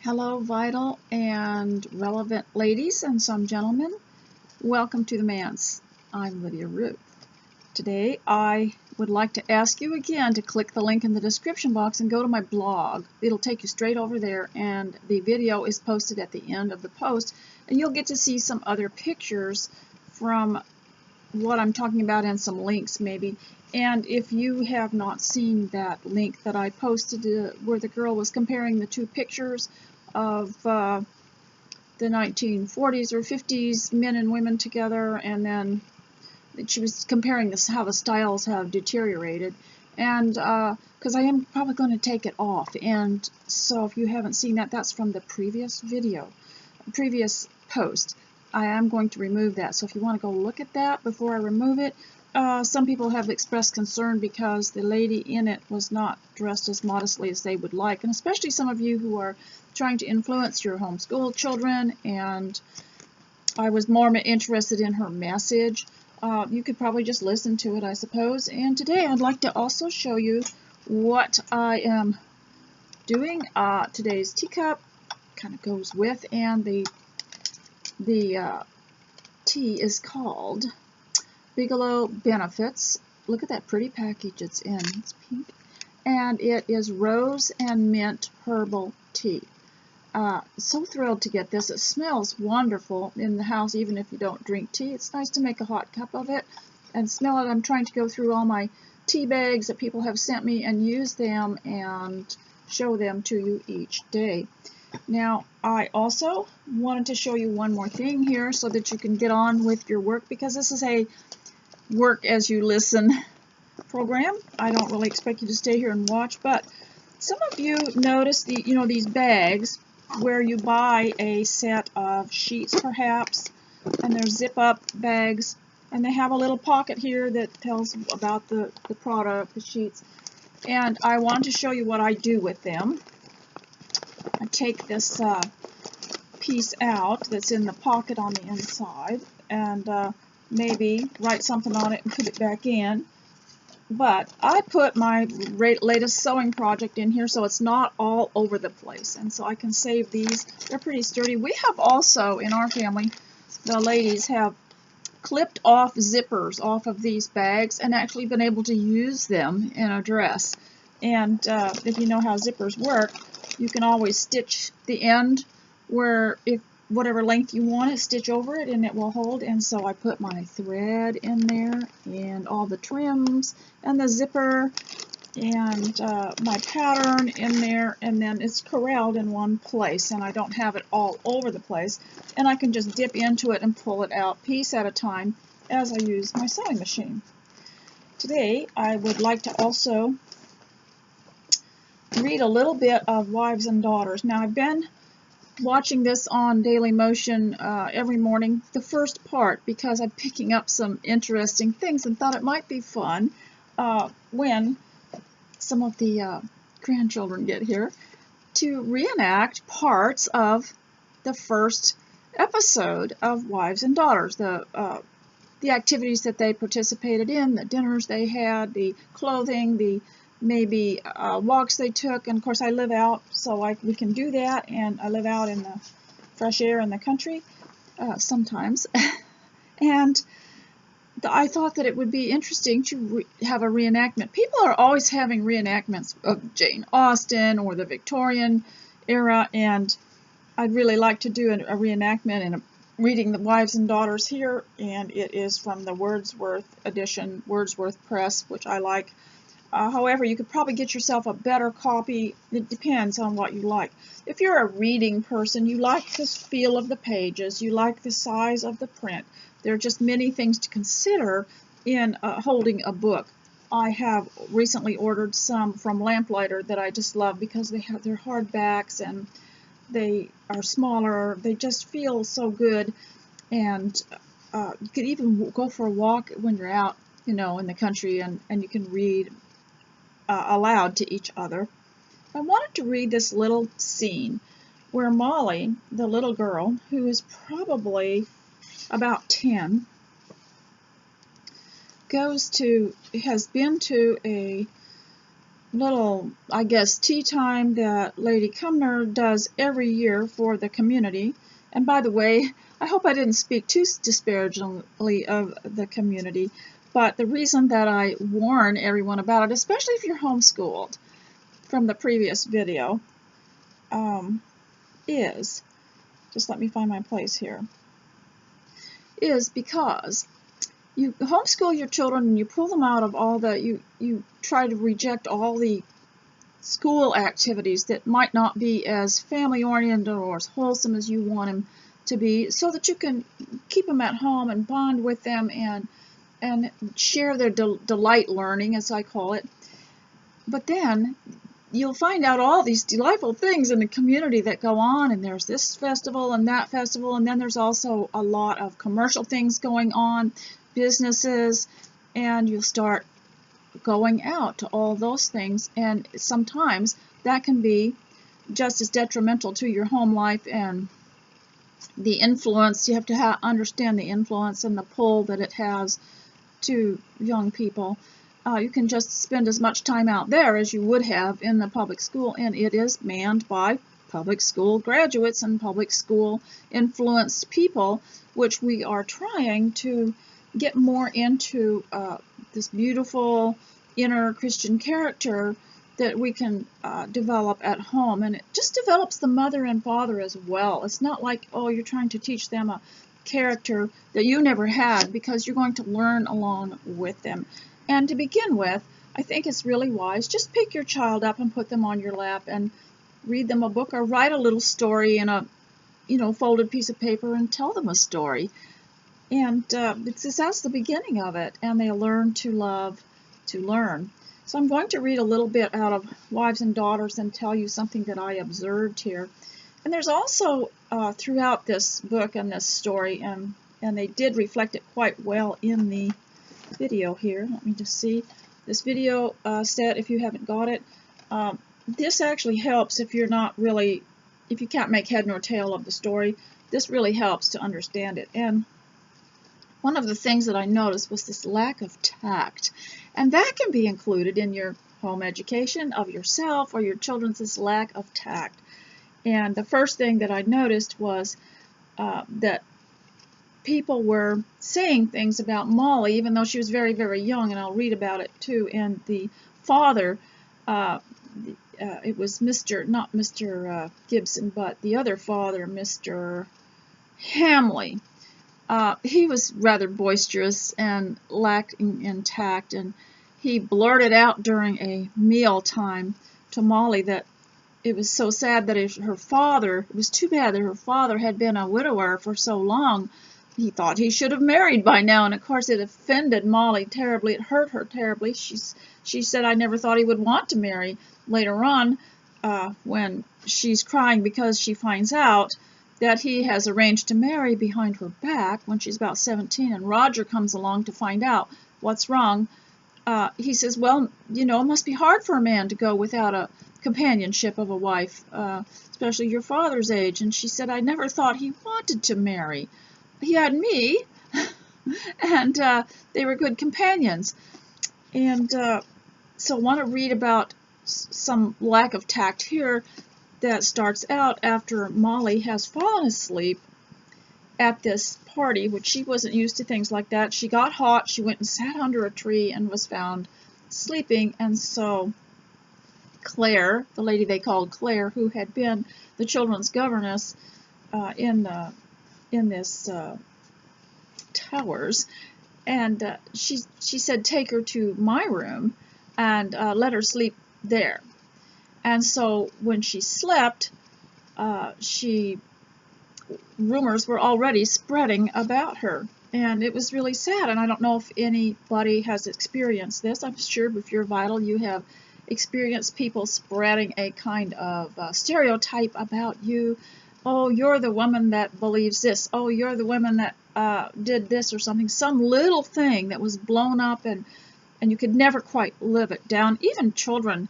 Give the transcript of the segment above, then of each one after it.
Hello, vital and relevant ladies and some gentlemen. Welcome to the Manse. I'm Lydia Ruth. Today, I would like to ask you again to click the link in the description box and go to my blog. It'll take you straight over there, and the video is posted at the end of the post, and you'll get to see some other pictures from what I'm talking about and some links maybe. And if you have not seen that link that I posted where the girl was comparing the two pictures of the 1940s or 50s men and women together, and then she was comparing this, how the styles have deteriorated, and because I am probably going to take it off, and so if you haven't seen that, that's from the previous post. I am going to remove that, so if you want to go look at that before I remove it. Some people have expressed concern because the lady in it was not dressed as modestly as they would like, and especially some of you who are trying to influence your homeschool children, and I was more interested in her message. You could probably just listen to it, I suppose. And today I'd like to also show you what I am doing. Today's teacup kind of goes with, and the tea is called Bigelow Benefits. Look at that pretty package it's in. It's pink. And it is rose and mint herbal tea. So thrilled to get this. It smells wonderful in the house, even if you don't drink tea. It's nice to make a hot cup of it and smell it. I'm trying to go through all my tea bags that people have sent me and use them and show them to you each day. Now, I also wanted to show you one more thing here so that you can get on with your work, because this is a work as you listen program. I don't really expect you to stay here and watch, but some of you notice these bags where you buy a set of sheets perhaps, and they're zip-up bags, and they have a little pocket here that tells about the product, the sheets. And I want to show you what I do with them. I take this piece out that's in the pocket on the inside, and maybe write something on it and put it back in. But I put my latest sewing project in here so it's not all over the place, and so I can save these. They're pretty sturdy. We have also, in our family, the ladies have clipped off zippers off of these bags and actually been able to use them in a dress. And if you know how zippers work, you can always stitch the end where, if whatever length you want it, stitch over it and it will hold. And so I put my thread in there and all the trims and the zipper and my pattern in there, and then it's corralled in one place, and I don't have it all over the place, and I can just dip into it and pull it out piece at a time as I use my sewing machine. Today I would like to also read a little bit of Wives and Daughters. Now, I've been watching this on Daily Motion every morning, the first part, because I'm picking up some interesting things and thought it might be fun when some of the grandchildren get here to reenact parts of the first episode of Wives and Daughters, the activities that they participated in, the dinners they had, the clothing, the maybe walks they took. And of course I live out, so we can do that, and I live out in the fresh air in the country sometimes. And I thought that it would be interesting to have a reenactment. People are always having reenactments of Jane Austen or the Victorian era, and I'd really like to do a reenactment and reading the Wives and Daughters here, and it is from the Wordsworth edition, Wordsworth Press, which I like. However, you could probably get yourself a better copy. It depends on what you like. If you're a reading person, you like the feel of the pages, you like the size of the print. There are just many things to consider in holding a book. I have recently ordered some from Lamplighter that I just love because they have their hardbacks and they are smaller. They just feel so good, and you could even go for a walk when you're out, in the country, and you can read aloud to each other. I wanted to read this little scene where Molly, the little girl, who is probably about 10, has been to a little, I guess, tea time that Lady Cumnor does every year for the community. And by the way, I hope I didn't speak too disparagingly of the community, but the reason that I warn everyone about it, especially if you're homeschooled from the previous video, is, just let me find my place here, is because you homeschool your children and you pull them out of all the, you try to reject all the school activities that might not be as family oriented or as wholesome as you want them to be, so that you can keep them at home and bond with them and share their delight learning, as I call it. But then you'll find out all these delightful things in the community that go on, and there's this festival and that festival, and then there's also a lot of commercial things going on, businesses, and you'll start going out to all those things, and sometimes that can be just as detrimental to your home life and the influence. You have to understand the influence and the pull that it has to young people. You can just spend as much time out there as you would have in the public school, and it is manned by public school graduates and public school influenced people, which we are trying to get more into this beautiful inner Christian character that we can develop at home. And it just develops the mother and father as well. It's not like, oh, you're trying to teach them a character that you never had, because you're going to learn along with them. And to begin with, I think it's really wise, just pick your child up and put them on your lap and read them a book, or write a little story in a folded piece of paper and tell them a story. And that's the beginning of it, and they learn to love to learn. So I'm going to read a little bit out of Wives and Daughters and tell you something that I observed here. And there's also throughout this book and this story, and they did reflect it quite well in the video here. Let me just see. This video set, if you haven't got it, this actually helps if you're not really, if you can't make head nor tail of the story. This really helps to understand it. And one of the things that I noticed was this lack of tact, and that can be included in your home education of yourself or your children's, this lack of tact. And the first thing that I noticed was that people were saying things about Molly, even though she was very, very young, and I'll read about it too. And the father, it was not Mr. Gibson, but the other father, Mr. Hamley. He was rather boisterous and lacking in tact, and he blurted out during a meal time to Molly that it was so sad that her father, it was too bad that her father had been a widower for so long. He thought he should have married by now, and of course it offended Molly terribly. It hurt her terribly. She said, I never thought he would want to marry. Later on, when she's crying because she finds out that he has arranged to marry behind her back when she's about 17, and Roger comes along to find out what's wrong. He says, well, it must be hard for a man to go without a companionship of a wife, especially your father's age. And she said, I never thought he wanted to marry. He had me, and they were good companions. And so I want to read about some lack of tact here that starts out after Molly has fallen asleep at this party, which she wasn't used to things like that. She got hot, she went and sat under a tree and was found sleeping. And so Claire, the lady they called Claire, who had been the children's governess in this Towers, and she said, take her to my room and let her sleep there. And so when she slept, rumors were already spreading about her, and it was really sad. And I don't know if anybody has experienced this. I'm sure if you're vital, you have experienced people spreading a kind of stereotype about you. Oh, you're the woman that believes this. Oh, you're the woman that did this or something. Some little thing that was blown up, and you could never quite live it down. Even children,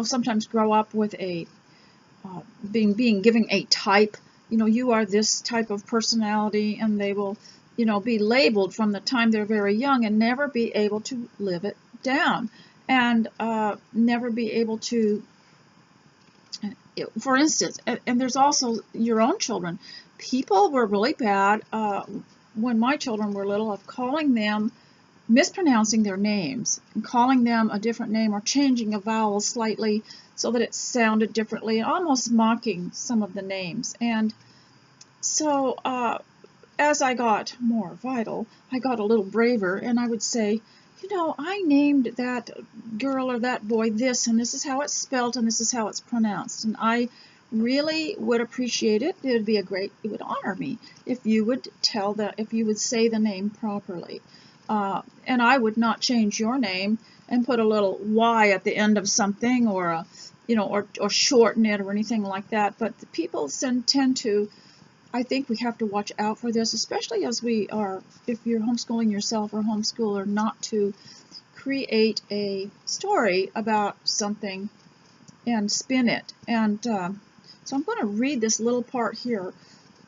sometimes grow up with a being given a type. You are this type of personality, and they will, be labeled from the time they're very young and never be able to live it down. and never be able to, for instance, and there's also your own children. People were really bad when my children were little of calling them, mispronouncing their names, and calling them a different name or changing a vowel slightly so that it sounded differently, and almost mocking some of the names. And so as I got more vital, I got a little braver, and I would say, you know, I named that girl or that boy this, and this is how it's spelled, and this is how it's pronounced. And I really would appreciate it. It would be it would honor me if you would if you would say the name properly. And I would not change your name and put a little Y at the end of something, or or shorten it or anything like that. But the people tend to, I think we have to watch out for this, especially as if you're homeschooling yourself or homeschooler, not to create a story about something and spin it. And so I'm going to read this little part here.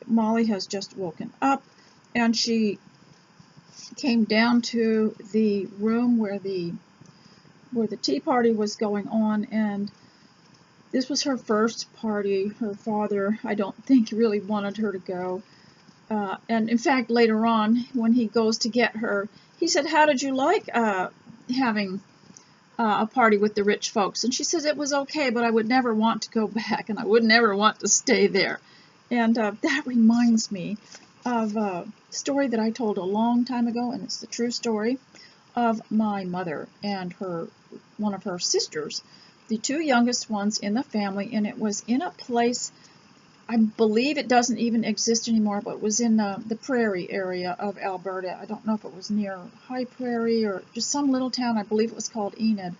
Molly has just woken up, and she came down to the room where the tea party was going on, and this was her first party. Her father, I don't think, really wanted her to go. And in fact, later on, when he goes to get her, he said, "How did you like having a party with the rich folks?" And she says, "It was okay, but I would never want to go back, and I would never want to stay there." And that reminds me of a story that I told a long time ago, and it's the true story of my mother and one of her sisters, the two youngest ones in the family, and it was in a place, I believe it doesn't even exist anymore, but it was in the prairie area of Alberta. I don't know if it was near High Prairie or just some little town. I believe it was called Enid.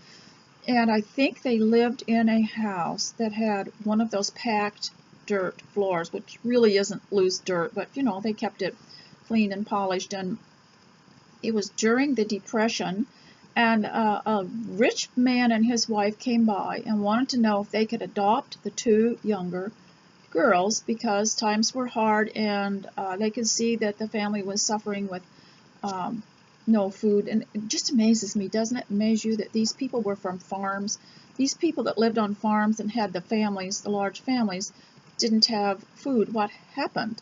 And I think they lived in a house that had one of those packed dirt floors, which really isn't loose dirt, but they kept it clean and polished. And it was during the Depression, and a rich man and his wife came by and wanted to know if they could adopt the two younger girls, because times were hard, and they could see that the family was suffering with no food. And it just amazes me, doesn't it amaze you, that these people were from farms? These people that lived on farms and had the large families, didn't have food. What happened?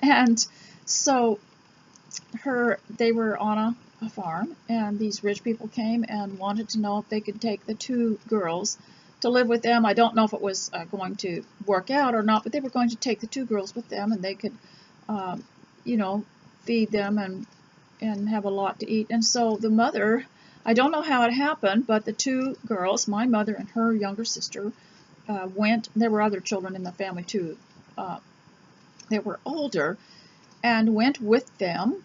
And so they were on a farm, and these rich people came and wanted to know if they could take the two girls to live with them. I don't know if it was going to work out or not, but they were going to take the two girls with them, and they could, feed them and have a lot to eat. And so the mother, I don't know how it happened, but the two girls, my mother and her younger sister, went. There were other children in the family too. They were older, and went with them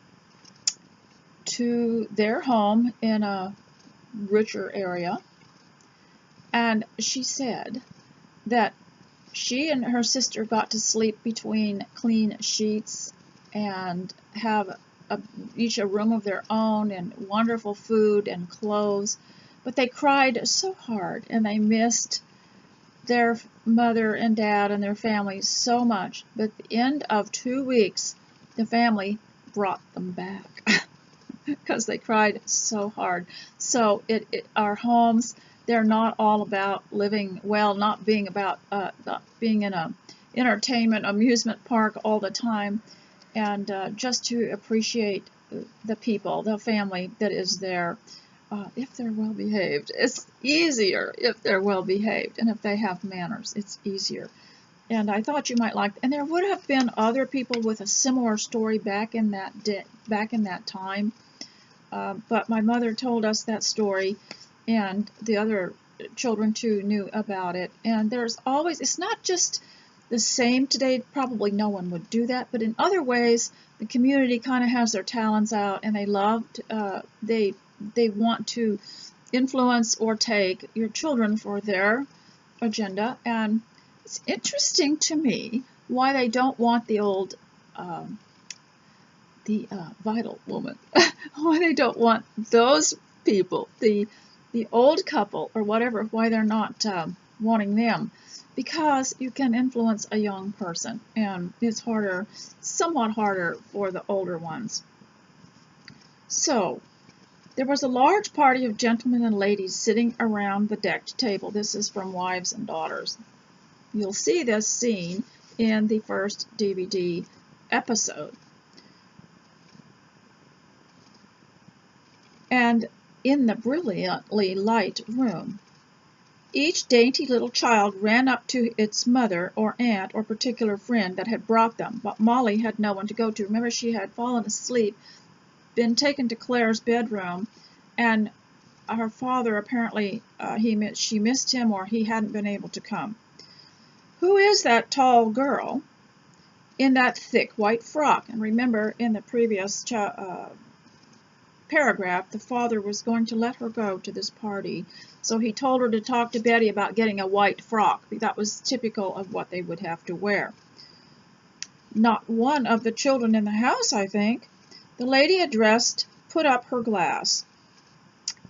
to their home in a richer area. And she said that she and her sister got to sleep between clean sheets and have each a room of their own and wonderful food and clothes. But they cried so hard, and they missed their mother and dad and their families so much. But at the end of 2 weeks, the family brought them back because they cried so hard. So our homes, they're not all about living well, not being in a entertainment amusement park all the time, and just to appreciate the people, the family that is there, if they're well behaved. It's easier if they're well behaved, and if they have manners, it's easier. And I thought you might like, and there would have been other people with a similar story back in that time. But my mother told us that story, and the other children too knew about it. And there's always, it's not just the same today, probably no one would do that, but in other ways, the community kind of has their talents out, and they want to influence or take your children for their agenda. And it's interesting to me why they don't want the old vital woman. Why they don't want those people, the old couple or whatever, why they're not wanting them. Because you can influence a young person, and it's somewhat harder for the older ones. So There was a large party of gentlemen and ladies sitting around the decked table. This is from Wives and Daughters. You'll see this scene in the first DVD episode. And in the brilliantly light room, each dainty little child ran up to its mother or aunt or particular friend that had brought them, but Molly had no one to go to. Remember, she had fallen asleep, been taken to Claire's bedroom, and her father apparently, she missed him, or he hadn't been able to come. Who is that tall girl in that thick white frock? And remember, in the previous paragraph, the father was going to let her go to this party, so he told her to talk to Betty about getting a white frock. That was typical of what they would have to wear. Not one of the children in the house, I think. The lady addressed put up her glass.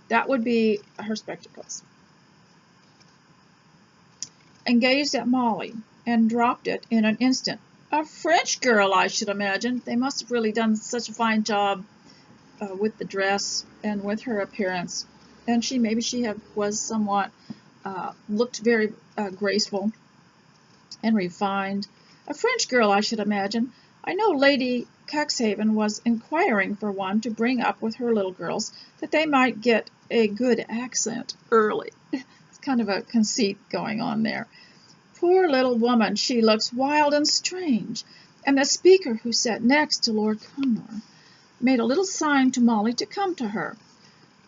That would be her spectacles. And gazed at Molly, and dropped it in an instant. A French girl, I should imagine. They must have really done such a fine job with the dress and with her appearance. And maybe she was somewhat, looked very graceful and refined. A French girl, I should imagine. I know Lady Cuxhaven was inquiring for one to bring up with her little girls, that they might get a good accent early. It's kind of a conceit going on there. Poor little woman, she looks wild and strange. And the speaker, who sat next to Lord Cumnor, made a little sign to Molly to come to her.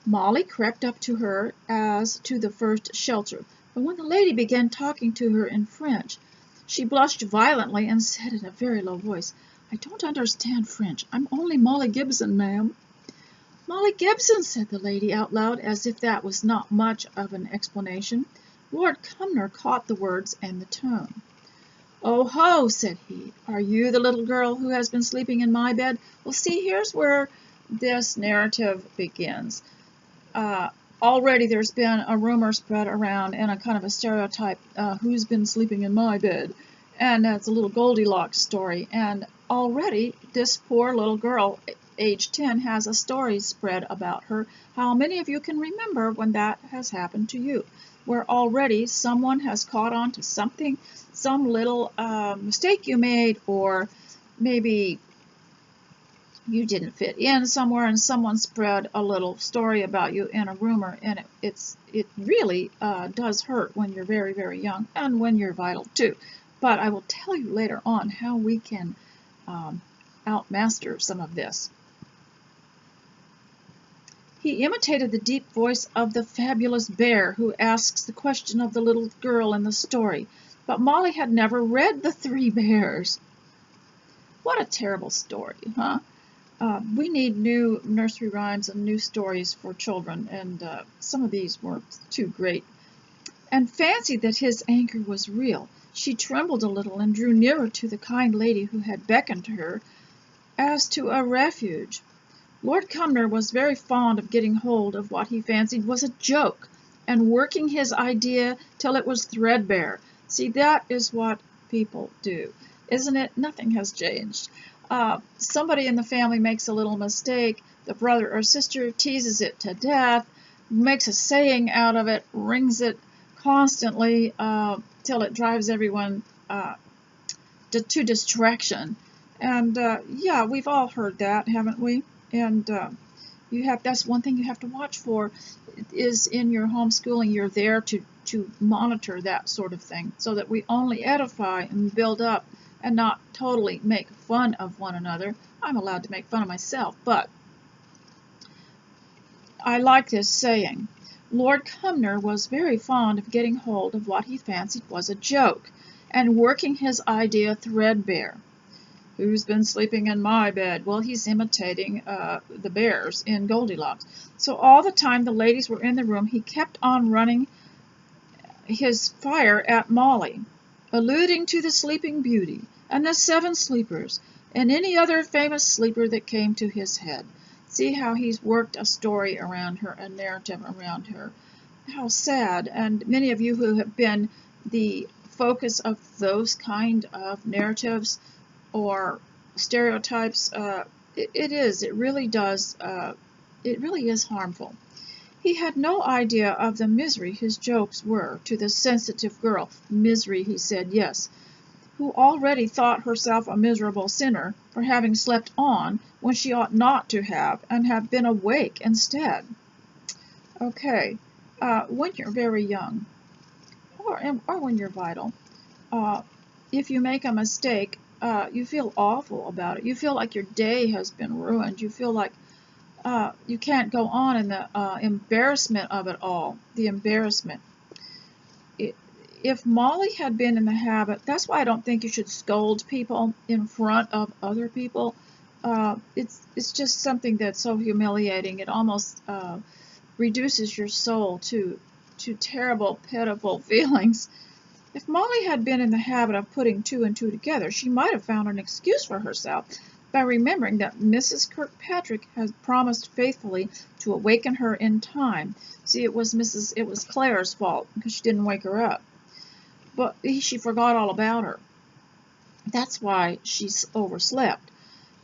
Molly crept up to her as to the first shelter, but when the lady began talking to her in French, she blushed violently and said in a very low voice, "I don't understand French. I'm only Molly Gibson, ma'am." "Molly Gibson," said the lady out loud, as if that was not much of an explanation. Lord Cumnor caught the words and the tone. "Oh ho," said he, "are you the little girl who has been sleeping in my bed?" Well, see, here's where this narrative begins. Already there's been a rumor spread around and a kind of a stereotype, who's been sleeping in my bed? And it's a little Goldilocks story. And already this poor little girl, age 10, has a story spread about her. How many of you can remember when that has happened to you? Where already someone has caught on to something, some little mistake you made, or maybe you didn't fit in somewhere and someone spread a little story about you in a rumor, and it really does hurt when you're very, very young, and when you're vital too. But I will tell you later on how we can outmaster some of this. He imitated the deep voice of the fabulous bear who asks the question of the little girl in the story. But Molly had never read The Three Bears. What a terrible story, huh? We need new nursery rhymes and new stories for children, and some of these were too great. And fancied that his anger was real. She trembled a little and drew nearer to the kind lady who had beckoned to her as to a refuge. Lord Cumnor was very fond of getting hold of what he fancied was a joke, and working his idea till it was threadbare. See, that is what people do, isn't it? Nothing has changed. Somebody in the family makes a little mistake, the brother or sister teases it to death, makes a saying out of it, rings it constantly till it drives everyone to distraction. And yeah, we've all heard that, haven't we? And that's one thing you have to watch for, is in your homeschooling, you're there to monitor that sort of thing, so that we only edify and build up and not totally make fun of one another. I'm allowed to make fun of myself, but I like this saying. Lord Cumnor was very fond of getting hold of what he fancied was a joke, and working his idea threadbare. Who's been sleeping in my bed? Well, he's imitating the bears in Goldilocks. So all the time the ladies were in the room, he kept on running his fire at Molly, alluding to the Sleeping Beauty, and the Seven Sleepers, and any other famous sleeper that came to his head. See how he's worked a story around her, a narrative around her. How sad. And many of you who have been the focus of those kind of narratives or stereotypes, it really does It really is harmful. He had no idea of the misery his jokes were to the sensitive girl. Misery, he said, yes, who already thought herself a miserable sinner for having slept on when she ought not to have, and have been awake instead. Okay, when you're very young, or when you're vital, if you make a mistake, you feel awful about it. You feel like your day has been ruined. You feel like you can't go on in the embarrassment of it all. The embarrassment. If Molly had been in the habit, that's why I don't think you should scold people in front of other people. It's just something that's so humiliating. It almost reduces your soul to terrible, pitiful feelings. If Molly had been in the habit of putting two and two together, she might have found an excuse for herself by remembering that Mrs. Kirkpatrick had promised faithfully to awaken her in time. See, it was Claire's fault because she didn't wake her up. But she forgot all about her. That's why she overslept.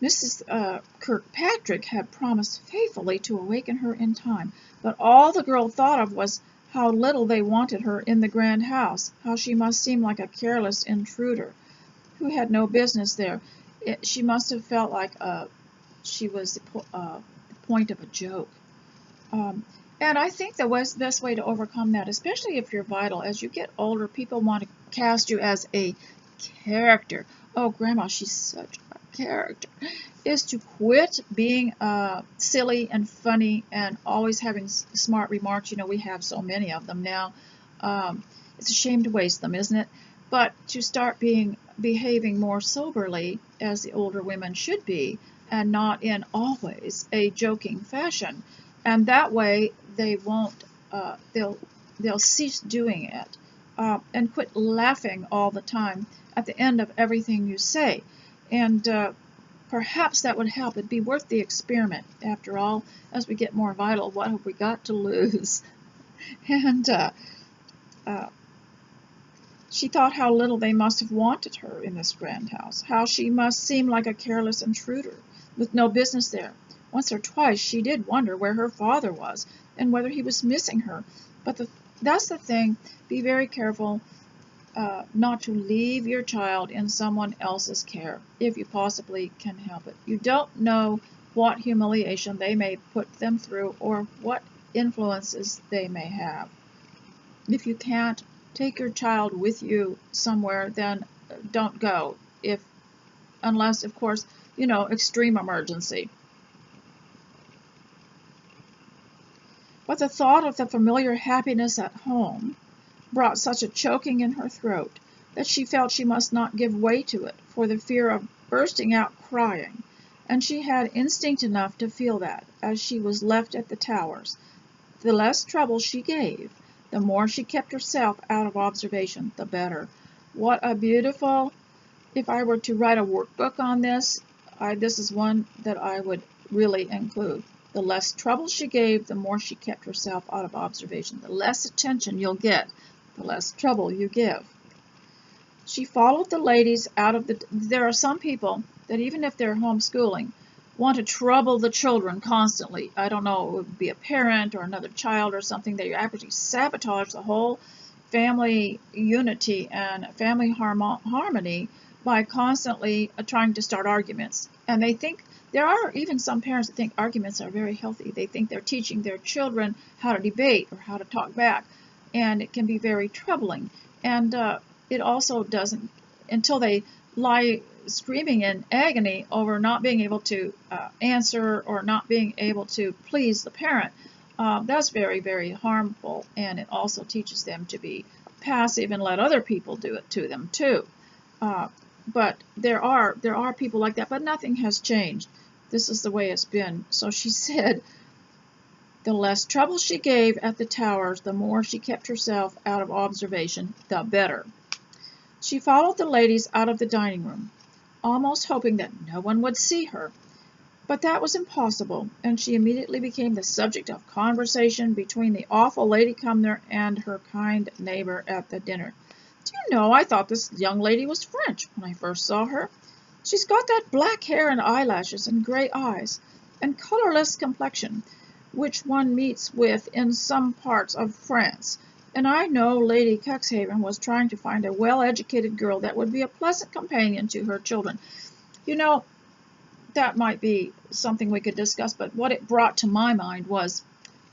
Mrs. Kirkpatrick had promised faithfully to awaken her in time, but all the girl thought of was how little they wanted her in the grand house, how she must seem like a careless intruder who had no business there. She must have felt like she was the point of a joke. And I think the best way to overcome that, especially if you're vital, as you get older, people want to cast you as a character. Oh, Grandma, she's such a character. Is to quit being silly and funny and always having smart remarks. You know, we have so many of them now. It's a shame to waste them, isn't it? But to start behaving more soberly, as the older women should be, and not in always a joking fashion. And that way they won't, they'll cease doing it and quit laughing all the time at the end of everything you say. And perhaps that would help. It'd be worth the experiment. After all, as we get more vital, what have we got to lose? And she thought how little they must have wanted her in this grand house, how she must seem like a careless intruder with no business there. Once or twice she did wonder where her father was and whether he was missing her. But that's the thing. Be very careful not to leave your child in someone else's care if you possibly can help it. You don't know what humiliation they may put them through or what influences they may have. If you can't take your child with you somewhere, then don't go. Unless, of course, extreme emergency. But the thought of the familiar happiness at home brought such a choking in her throat that she felt she must not give way to it for the fear of bursting out crying, and she had instinct enough to feel that, as she was left at the Towers, the less trouble she gave, the more she kept herself out of observation, the better. What a beautiful, if I were to write a workbook on this, this is one that I would really include. The less trouble she gave, the more she kept herself out of observation. The less attention you'll get, the less trouble you give. She followed the ladies out of the... There are some people that even if they're homeschooling, want to trouble the children constantly. I don't know, it would be a parent or another child or something. They actually sabotage the whole family unity and family harmony by constantly trying to start arguments. And they think... There are even some parents that think arguments are very healthy. They think they're teaching their children how to debate or how to talk back, and it can be very troubling. And it also doesn't, until they lie screaming in agony over not being able to answer or not being able to please the parent. That's very, very harmful, and it also teaches them to be passive and let other people do it to them too. But there are people like that, but nothing has changed. This is the way it's been. So she said, the less trouble she gave at the Towers, the more she kept herself out of observation, the better. She followed the ladies out of the dining room, almost hoping that no one would see her. But that was impossible, and she immediately became the subject of conversation between the awful Lady Cumnor and her kind neighbor at the dinner. Do you know, I thought this young lady was French when I first saw her. She's got that black hair and eyelashes and gray eyes and colorless complexion. which one meets with in some parts of France. And I know Lady Cuxhaven was trying to find a well-educated girl that would be a pleasant companion to her children. You know, that might be something we could discuss, but what it brought to my mind was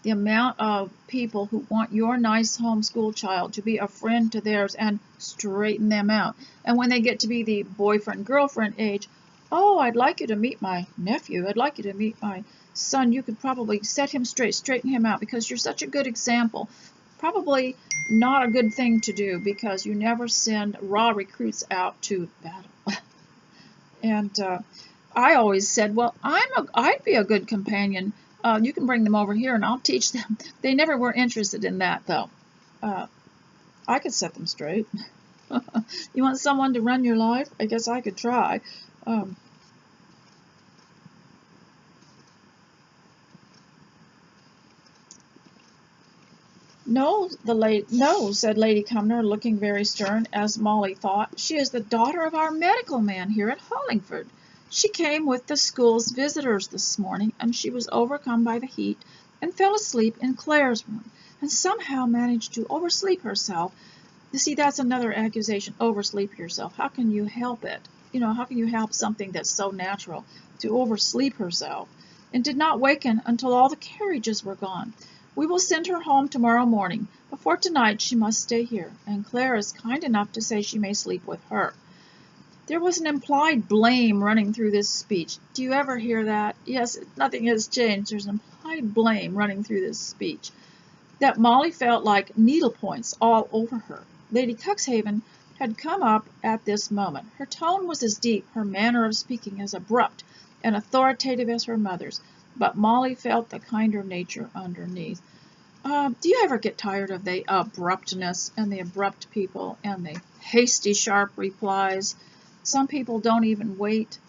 the amount of people who want your nice homeschool child to be a friend to theirs and straighten them out. And when they get to be the boyfriend-girlfriend age, oh, I'd like you to meet my nephew. I'd like you to meet my son. You could probably set him straight, straighten him out because you're such a good example. Probably not a good thing to do because you never send raw recruits out to battle. And I always said, well, I'd be a good companion. You can bring them over here and I'll teach them. They never were interested in that, though. I could set them straight. You want someone to run your life? I guess I could try. No, no, said Lady Cumnor, looking very stern, as Molly thought. She is the daughter of our medical man here at Hollingford. She came with the school's visitors this morning, and she was overcome by the heat and fell asleep in Claire's room, and somehow managed to oversleep herself. You see, that's another accusation, oversleep yourself. How can you help it? You know, how can you help something that's so natural, to oversleep herself? And did not waken until all the carriages were gone. We will send her home tomorrow morning. Before tonight she must stay here, and Claire is kind enough to say she may sleep with her. There was an implied blame running through this speech. Do you ever hear that? Yes, nothing has changed. There's an implied blame running through this speech. That Molly felt like needlepoints all over her. Lady Cuxhaven had come up at this moment. Her tone was as deep, her manner of speaking as abrupt and authoritative as her mother's, but Molly felt the kinder nature underneath. Do you ever get tired of the abruptness and the abrupt people and the hasty, sharp replies? Some people don't even wait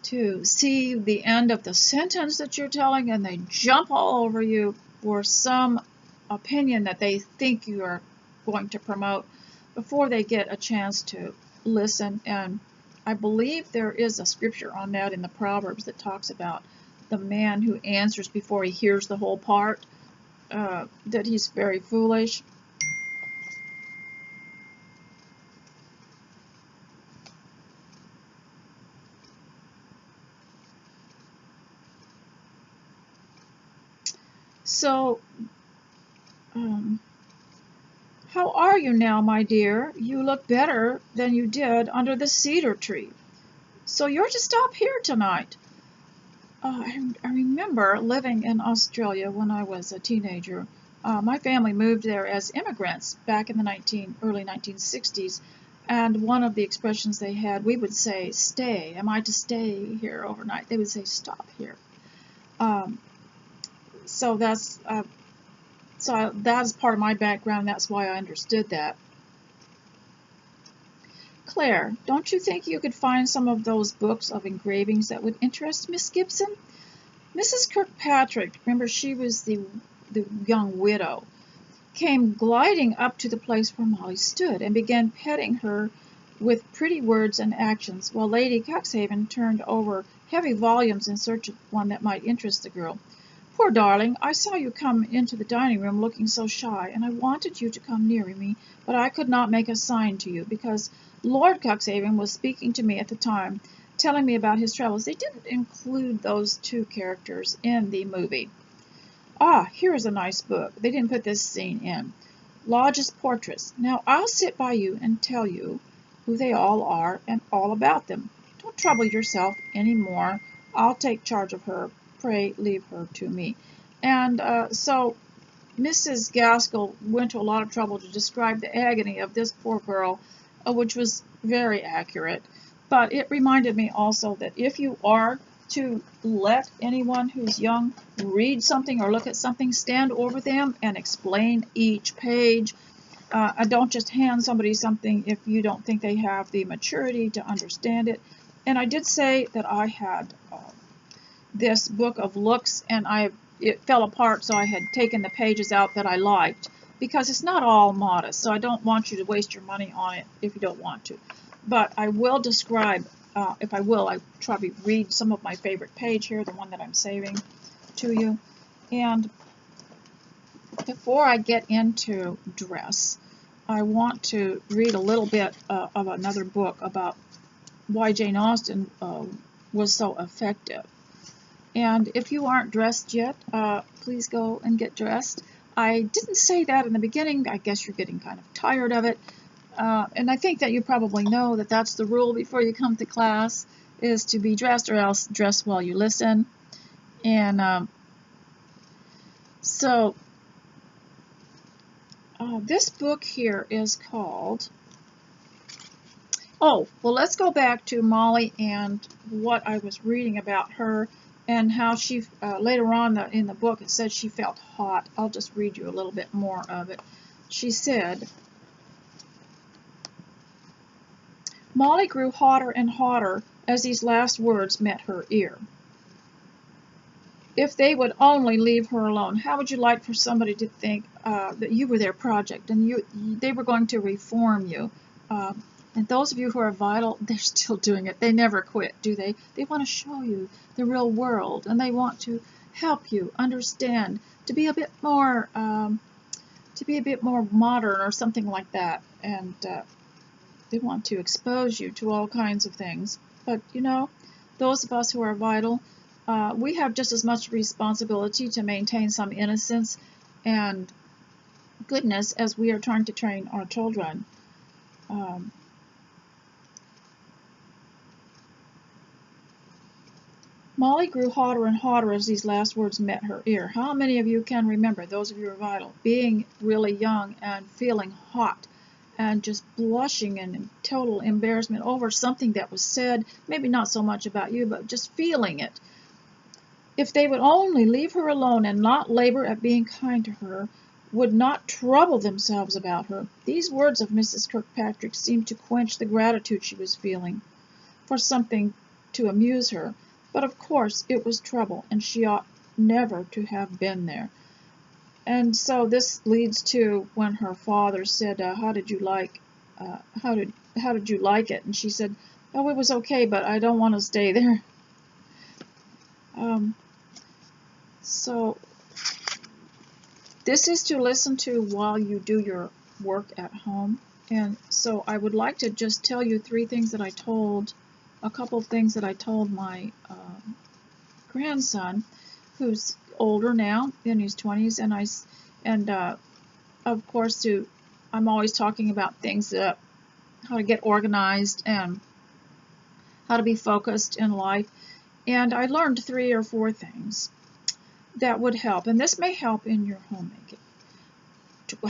to see the end of the sentence that you're telling, and they jump all over you for some opinion that they think you are going to promote before they get a chance to listen. And I believe there is a scripture on that in the Proverbs that talks about the man who answers before he hears the whole part, that he's very foolish. So, how are you now, my dear? You look better than you did under the cedar tree. So you're to stop here tonight. I remember living in Australia when I was a teenager. My family moved there as immigrants back in the early 1960s, and one of the expressions they had, we would say, stay. Am I to stay here overnight? They would say, stop here. So that's part of my background. That's why I understood that. Claire, don't you think you could find some of those books of engravings that would interest Miss Gibson? Mrs. Kirkpatrick, remember she was the young widow, came gliding up to the place where Molly stood and began petting her with pretty words and actions, while Lady Cuxhaven turned over heavy volumes in search of one that might interest the girl. Poor darling, I saw you come into the dining room looking so shy, and I wanted you to come near me, but I could not make a sign to you, because Lord Cuxhaven was speaking to me at the time, telling me about his travels. They didn't include those two characters in the movie. Ah, here is a nice book. They didn't put this scene in. Lodge's Portraits. Now, I'll sit by you and tell you who they all are and all about them. Don't trouble yourself any more. I'll take charge of her. Pray leave her to me. And so Mrs. Gaskell went to a lot of trouble to describe the agony of this poor girl, which was very accurate. But it reminded me also that if you are to let anyone who's young read something or look at something, stand over them and explain each page. Don't just hand somebody something if you don't think they have the maturity to understand it. And I did say that I had this book of looks, and it fell apart, so I had taken the pages out that I liked, because it's not all modest, so I don't want you to waste your money on it if you don't want to. But I will describe, if I will, I try to read some of my favorite page here, the one that I'm saving to you. And before I get into dress, I want to read a little bit of another book about why Jane Austen was so effective. And if you aren't dressed yet, please go and get dressed. I didn't say that in the beginning. I guess you're getting kind of tired of it. And I think that you probably know that that's the rule before you come to class, is to be dressed or else dress while you listen. And so this book here is called... Oh, well, let's go back to Molly and what I was reading about her and how she, later on in the book, it said she felt hot. I'll just read you a little bit more of it. She said, Molly grew hotter and hotter as these last words met her ear. If they would only leave her alone, how would you like for somebody to think that you were their project and they were going to reform you? And those of you who are vital, they're still doing it. They never quit, do they? They want to show you the real world, and they want to help you understand, to be a bit more modern or something like that. And they want to expose you to all kinds of things. But you know, those of us who are vital, we have just as much responsibility to maintain some innocence and goodness as we are trying to train our children. Molly grew hotter and hotter as these last words met her ear. How many of you can remember, those of you who are vital, being really young and feeling hot and just blushing in total embarrassment over something that was said, maybe not so much about you, but just feeling it? If they would only leave her alone and not labor at being kind to her, would not trouble themselves about her. These words of Mrs. Kirkpatrick seemed to quench the gratitude she was feeling for something to amuse her. But of course it was trouble, and she ought never to have been there. And so this leads to when her father said, "How did you like it?" And she said, "Oh, it was okay, but I don't want to stay there." So this is to listen to while you do your work at home. And so I would like to just tell you a couple of things that I told my grandson, who's older now, in his 20s, and of course I'm always talking about things that how to get organized and how to be focused in life. And I learned 3 or 4 things that would help, and this may help in your homemaking.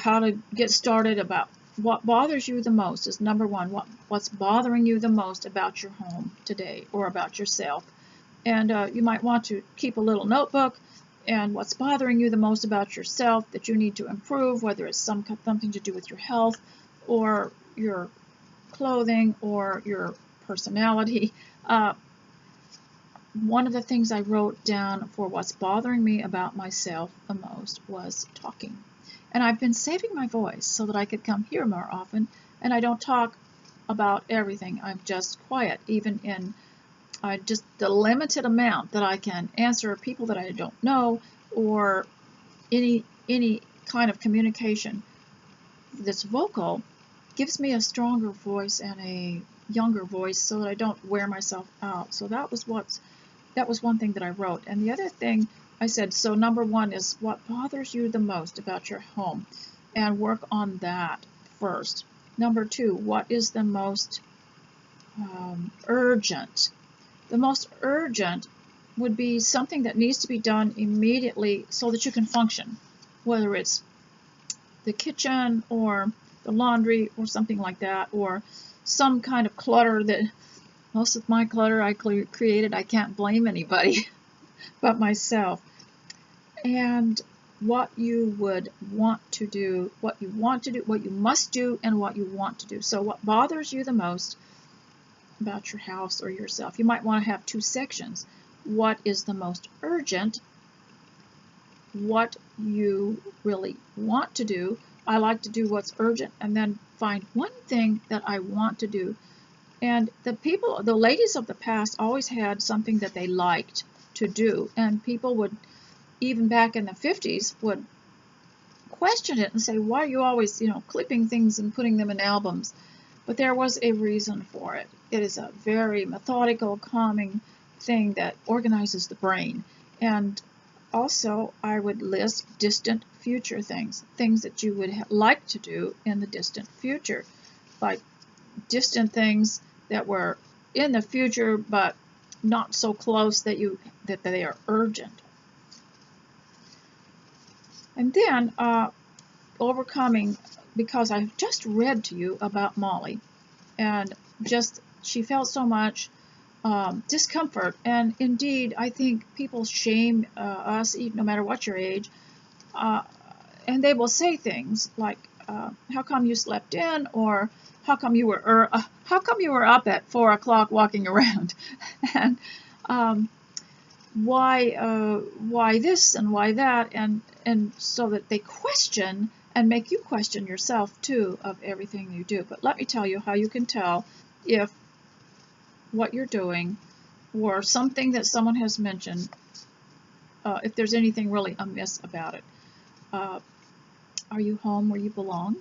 How to get started about what bothers you the most is number 1. What's bothering you the most about your home today or about yourself? And you might want to keep a little notebook, and what's bothering you the most about yourself that you need to improve, whether it's something to do with your health or your clothing or your personality. One of the things I wrote down for what's bothering me about myself the most was talking. And I've been saving my voice so that I could come here more often, and I don't talk about everything. I'm just quiet, even in just the limited amount that I can answer people that I don't know, or any kind of communication that's vocal gives me a stronger voice and a younger voice so that I don't wear myself out. So that was one thing that I wrote. And the other thing I said, so number 1 is what bothers you the most about your home, and work on that first. Number 2, what is the most urgent? The most urgent would be something that needs to be done immediately so that you can function, whether it's the kitchen or the laundry or something like that, or some kind of clutter that most of my clutter I created. I can't blame anybody but myself. And what you would want to do, what you must do, and what you want to do. So what bothers you the most about your house or yourself? You might want to have 2 sections. What is the most urgent? What you really want to do. I like to do what's urgent and then find one thing that I want to do. And the ladies of the past always had something that they liked to do, and people would even back in the 50s, would question it and say, why are you always, clipping things and putting them in albums? But there was a reason for it. It is a very methodical, calming thing that organizes the brain. And also, I would list distant future things that you would like to do in the distant future, like distant things that were in the future but not so close that they are urgent. And then overcoming, because I've just read to you about Molly, and just she felt so much discomfort, and indeed I think people shame us, no matter what your age, and they will say things like, how come you slept in, or how come you were up at 4 o'clock walking around, and why this and why that, and so that they question and make you question yourself too of everything you do. But let me tell you how you can tell if what you're doing or something that someone has mentioned, if there's anything really amiss about it. Are you home where you belong?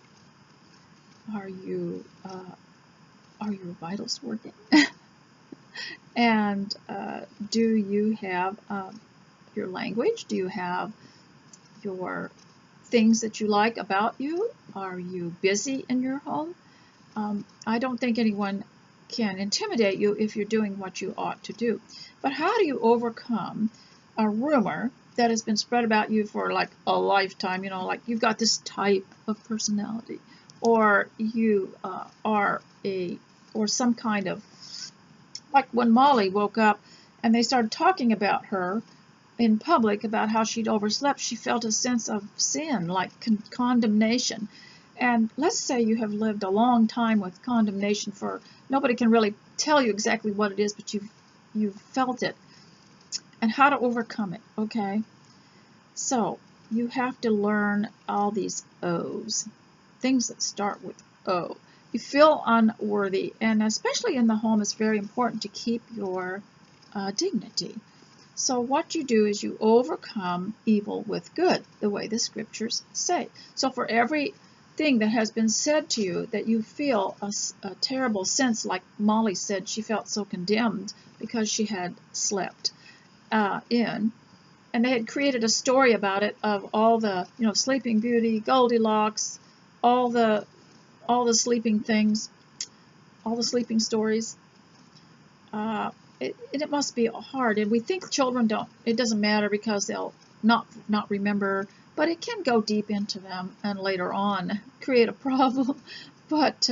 Are your vitals working? And do you have your language? Do you have your things that you like about you? Are you busy in your home? I don't think anyone can intimidate you if you're doing what you ought to do. But how do you overcome a rumor that has been spread about you for like a lifetime? Like you've got this type of personality, or you or some kind of, like when Molly woke up and they started talking about her in public about how she'd overslept, she felt a sense of sin, like condemnation. And let's say you have lived a long time with condemnation for, nobody can really tell you exactly what it is, but you've felt it. And how to overcome it, okay? So you have to learn all these O's, things that start with O. You feel unworthy, and especially in the home, it's very important to keep your dignity. So what you do is you overcome evil with good, the way the scriptures say. So for everything that has been said to you that you feel a terrible sense, like Molly said, she felt so condemned because she had slept in, and they had created a story about it of all the, Sleeping Beauty, Goldilocks, all the sleeping things, all the sleeping stories. It must be hard, and we think children it doesn't matter because they'll not remember, but it can go deep into them and later on create a problem. But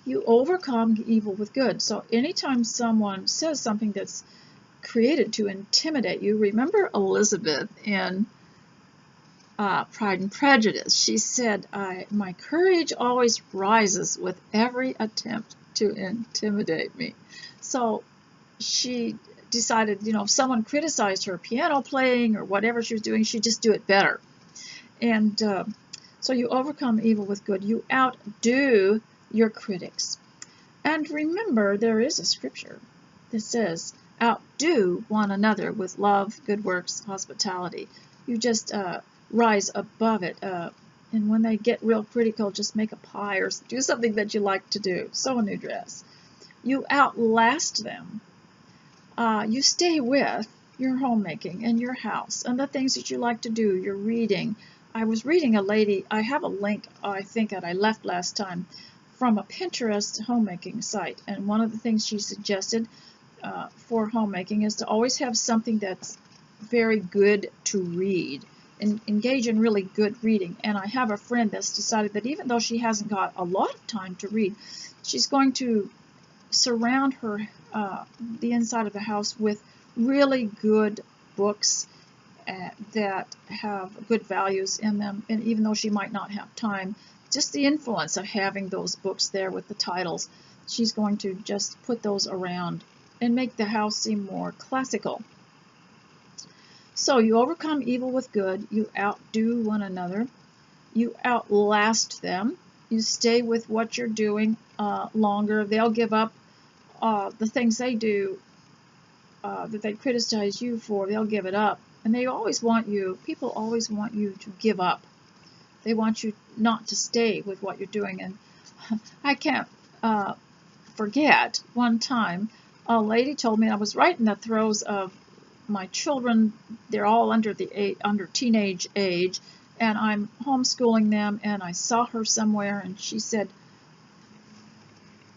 you overcome evil with good. So anytime someone says something that's created to intimidate you, remember Elizabeth in Pride and Prejudice. She said, my courage always rises with every attempt to intimidate me. So she decided, if someone criticized her piano playing or whatever she was doing, she'd just do it better. And so you overcome evil with good. You outdo your critics. And remember, there is a scripture that says, outdo one another with love, good works, hospitality. You just rise above it. And when they get real critical, just make a pie or do something that you like to do. Sew a new dress. You outlast them. You stay with your homemaking and your house and the things that you like to do, your reading. I was reading a lady, I have a link, I think, that I left last time, from a Pinterest homemaking site. And one of the things she suggested for homemaking is to always have something that's very good to read. And engage in really good reading. And I have a friend that's decided that even though she hasn't got a lot of time to read, she's going to surround the inside of the house with really good books that have good values in them. And even though she might not have time, just the influence of having those books there with the titles, she's going to just put those around and make the house seem more classical. So you overcome evil with good, you outdo one another, you outlast them, you stay with what you're doing longer. They'll give up the things they do that they criticize you for, they'll give it up And they always want you, people always want you to give up. They want you not to stay with what you're doing. And I can't forget one time a lady told me, I was right in the throes of my children, they're all under teenage age, and I'm homeschooling them, and I saw her somewhere, and she said,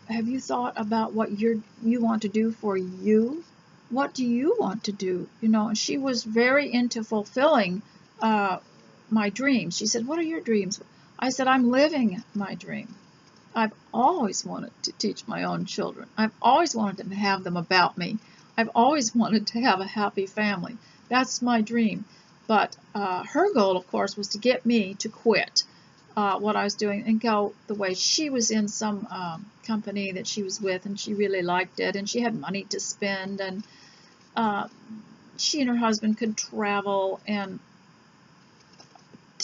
have you thought about what you want to do for you? What do you want to do? You know, and she was very into fulfilling my dreams. She said, what are your dreams? I said, I'm living my dream. I've always wanted to teach my own children. I've always wanted to have them about me. I've always wanted to have a happy family. That's my dream. But her goal, of course, was to get me to quit what I was doing and go the way she was in some company that she was with, and she really liked it, and she had money to spend, and she and her husband could travel, and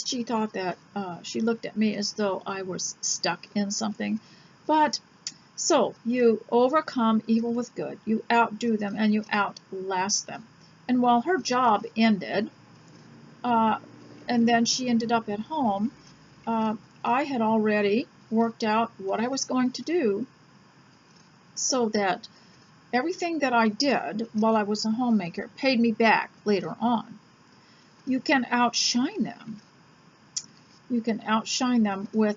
she thought that she looked at me as though I was stuck in something. But so you overcome evil with good, you outdo them, and you outlast them. And while her job ended, and then she ended up at home, I had already worked out what I was going to do so that everything that I did while I was a homemaker paid me back later on. You can outshine them. You can outshine them with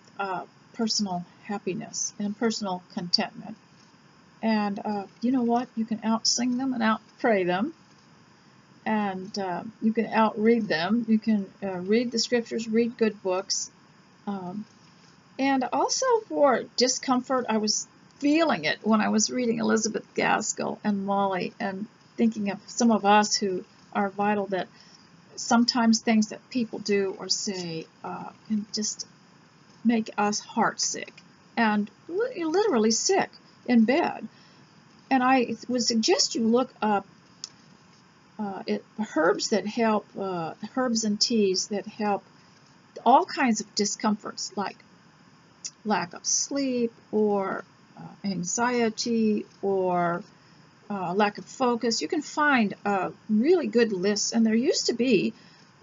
personal happiness and personal contentment. And you know what? You can outsing them and outpray them. And you can outread them. You can read the scriptures, read good books. And also for discomfort, I was feeling it when I was reading Elizabeth Gaskell and Molly, and thinking of some of us who are vital, that sometimes things that people do or say can just make us heartsick and literally sick in bed. And I would suggest you look up herbs that help, herbs and teas that help all kinds of discomforts, like lack of sleep, or anxiety, or lack of focus. You can find really good lists, and there used to be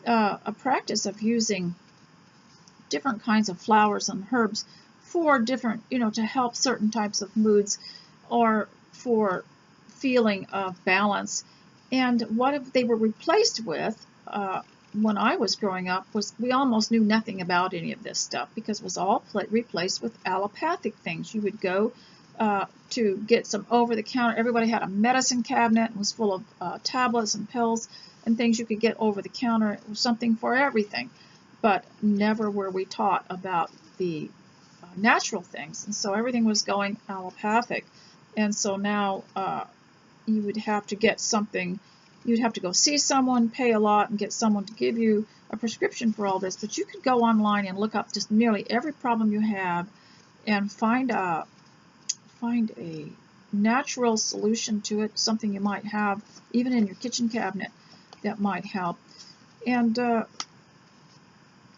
a practice of using different kinds of flowers and herbs for different, to help certain types of moods or for feeling of balance. And what they were replaced with when I was growing up was, we almost knew nothing about any of this stuff because it was all replaced with allopathic things. You would go to get some over-the-counter. Everybody had a medicine cabinet. It was full of tablets and pills and things you could get over the counter. It was something for everything. But never were we taught about the natural things. And so everything was going allopathic. And so now you would have to get something. You'd have to go see someone, pay a lot, and get someone to give you a prescription for all this. But you could go online and look up just nearly every problem you have and find a natural solution to it, something you might have even in your kitchen cabinet that might help. And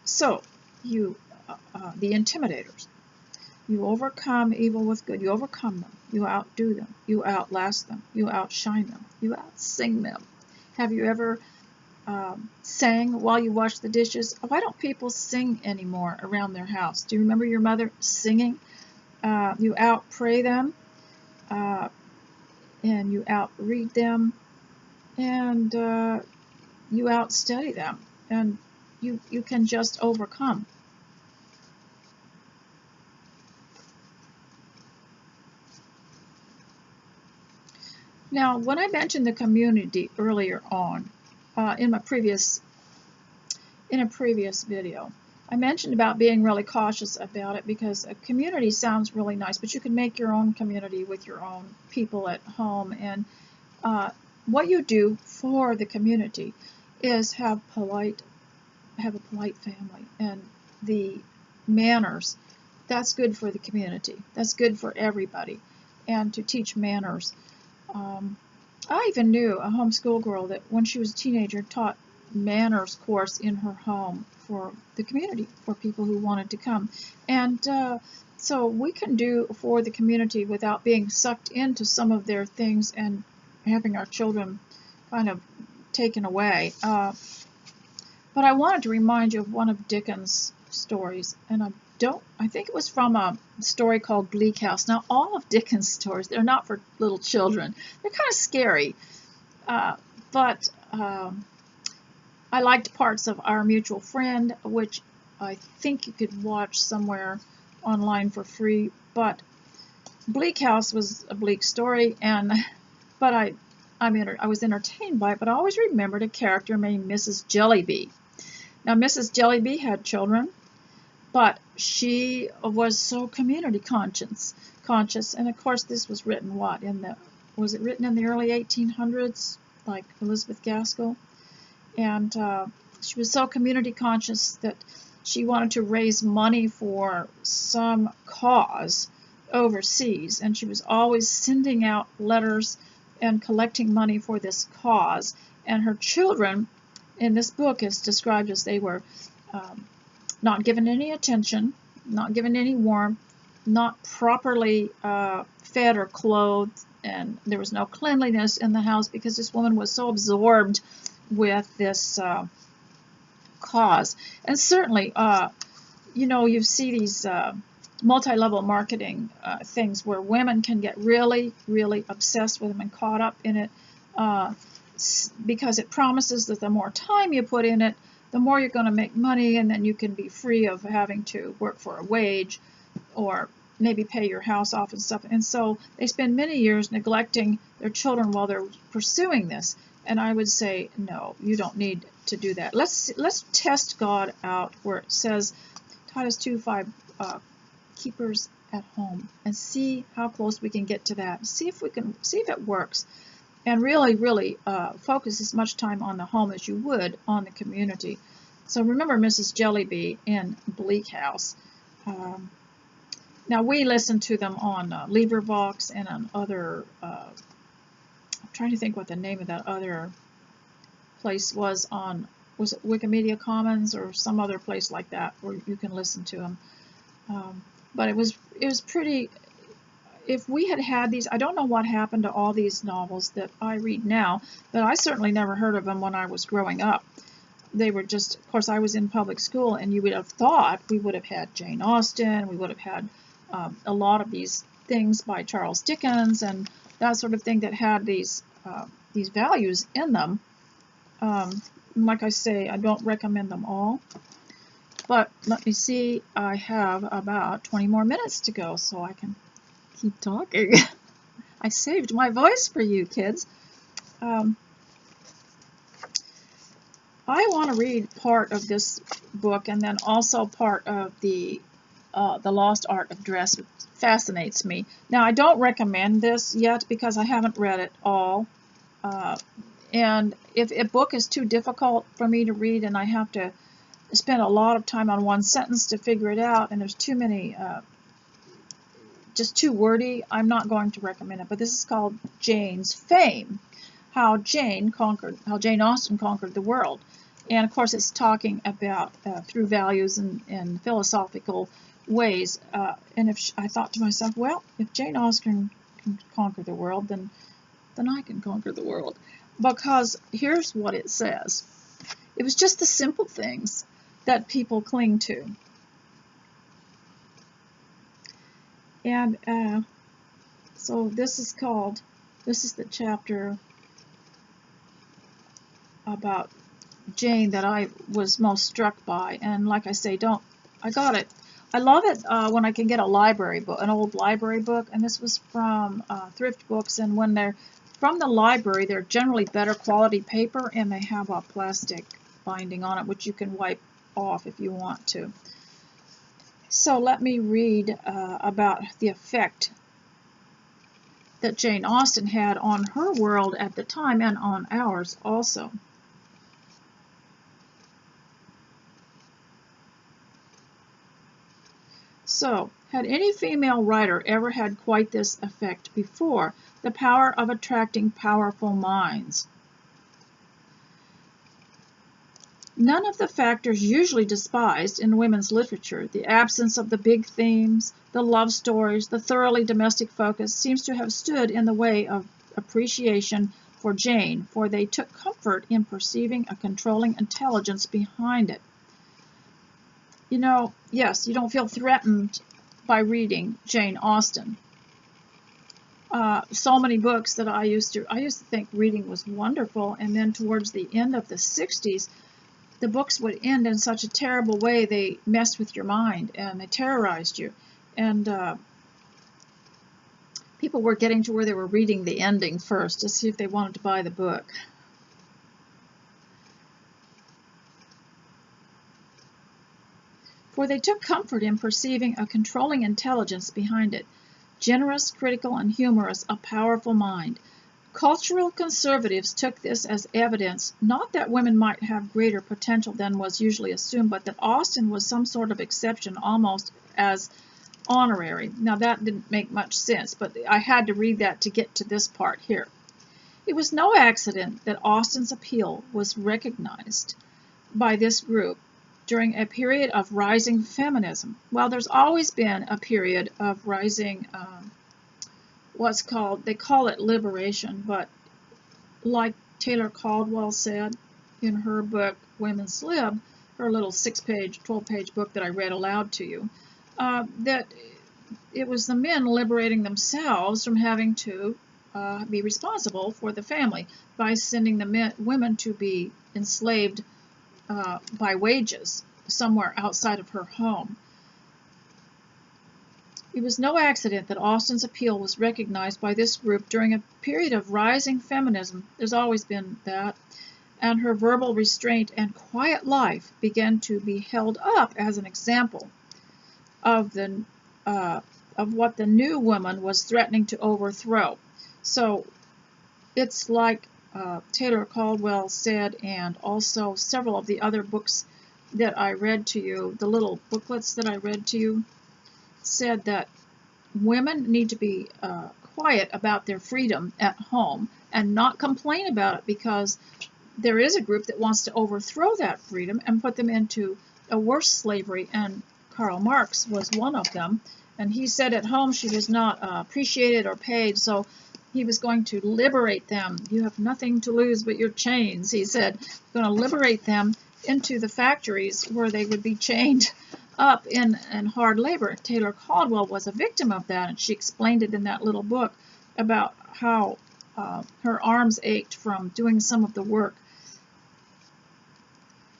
so you, the intimidators, you overcome evil with good. You overcome them. You outdo them. You outlast them. You outshine them. You outsing them. Have you ever sang while you wash the dishes? Why don't people sing anymore around their house? Do you remember your mother singing? You outpray them, and you outread them, and you outstudy them, and you can just overcome. Now, when I mentioned the community earlier on, in a previous video, I mentioned about being really cautious about it because a community sounds really nice, but you can make your own community with your own people at home. And what you do for the community is have a polite family, and the manners. That's good for the community. That's good for everybody. And to teach manners. I even knew a homeschool girl that when she was a teenager taught manners course in her home for the community, for people who wanted to come. And so we can do for the community without being sucked into some of their things and having our children kind of taken away. But I wanted to remind you of one of Dickens' stories, and I think it was from a story called Bleak House. Now, all of Dickens' stories, they're not for little children. They're kind of scary, but I liked parts of Our Mutual Friend, which I think you could watch somewhere online for free. But Bleak House was a bleak story, but I was entertained by it. But I always remembered a character named Mrs. Jellyby. Now, Mrs. Jellyby had children, but she was so community conscious, and of course, this was written was it written in the early 1800s, like Elizabeth Gaskell? And she was so community conscious that she wanted to raise money for some cause overseas, and she was always sending out letters and collecting money for this cause. And her children in this book is described as they were not given any attention, not given any warmth, not properly fed or clothed, and there was no cleanliness in the house because this woman was so absorbed with this cause. And certainly, you see these multi-level marketing things where women can get really, really obsessed with them and caught up in it because it promises that the more time you put in it, the more you're going to make money, and then you can be free of having to work for a wage or maybe pay your house off and stuff. And so they spend many years neglecting their children while they're pursuing this. And I would say, no, you don't need to do that. Let's test God out where it says, Titus 2:5, keepers at home, and see how close we can get to that. See if it works. And really, really focus as much time on the home as you would on the community. So remember Mrs. Jellyby in Bleak House. Now, we listen to them on LibriVox and on other, I'm trying to think what the name of that other place was it Wikimedia Commons or some other place like that where you can listen to them. But it was pretty. If we had these, I don't know what happened to all these novels that I read now, but I certainly never heard of them when I was growing up. They were just, of course, I was in public school, and you would have thought we would have had Jane Austen, we would have had a lot of these things by Charles Dickens and that sort of thing that had these values in them. Like I say, I don't recommend them all. But let me see, I have about 20 more minutes to go, so I can keep talking. I saved my voice for you, kids. I want to read part of this book and then also part of the Lost Art of Dress. It fascinates me. Now, I don't recommend this yet because I haven't read it all. And if a book is too difficult for me to read and I have to spend a lot of time on one sentence to figure it out, and there's too many, just too wordy, I'm not going to recommend it. But this is called Jane's Fame, how Jane Austen conquered the world. And of course, it's talking about through values and philosophical ways. And I thought to myself, well, if Jane Austen can conquer the world, then I can conquer the world. Because here's what it says. It was just the simple things that people cling to. And so this is the chapter about Jane that I was most struck by. And like I say, I got it. I love it when I can get a library book, an old library book. And this was from thrift books. And when they're from the library, they're generally better quality paper, and they have a plastic binding on it, which you can wipe off if you want to. So let me read about the effect that Jane Austen had on her world at the time and on ours also. So, had any female writer ever had quite this effect before? The power of attracting powerful minds. None of the factors usually despised in women's literature, the absence of the big themes, the love stories, the thoroughly domestic focus, seems to have stood in the way of appreciation for Jane, for they took comfort in perceiving a controlling intelligence behind it. You know, yes, you don't feel threatened by reading Jane Austen. So many books that I used to think reading was wonderful, and then towards the end of the 60s, the books would end in such a terrible way. They messed with your mind and they terrorized you. And people were getting to where they were reading the ending first to see if they wanted to buy the book. For they took comfort in perceiving a controlling intelligence behind it. Generous, critical, and humorous, a powerful mind. Cultural conservatives took this as evidence, not that women might have greater potential than was usually assumed, but that Austen was some sort of exception, almost as honorary. Now that didn't make much sense, but I had to read that to get to this part here. It was no accident that Austen's appeal was recognized by this group during a period of rising feminism. Well, there's always been a period of rising, what's called, they call it liberation, but like Taylor Caldwell said in her book, Women's Lib, her little 6-page, 12-page book that I read aloud to you, that it was the men liberating themselves from having to be responsible for the family by sending the women to be enslaved by wages somewhere outside of her home. It was no accident that Austen's appeal was recognized by this group during a period of rising feminism. There's always been that. And her verbal restraint and quiet life began to be held up as an example of what the new woman was threatening to overthrow. So it's like Taylor Caldwell said, and also several of the other books that I read to you, the little booklets that I read to you, said that women need to be quiet about their freedom at home and not complain about it, because there is a group that wants to overthrow that freedom and put them into a worse slavery, and Karl Marx was one of them. And he said at home she was not appreciated or paid, so he was going to liberate them. You have nothing to lose but your chains, he said. Going to liberate them into the factories where they would be chained up in hard labor. Taylor Caldwell was a victim of that, and she explained it in that little book about how her arms ached from doing some of the work.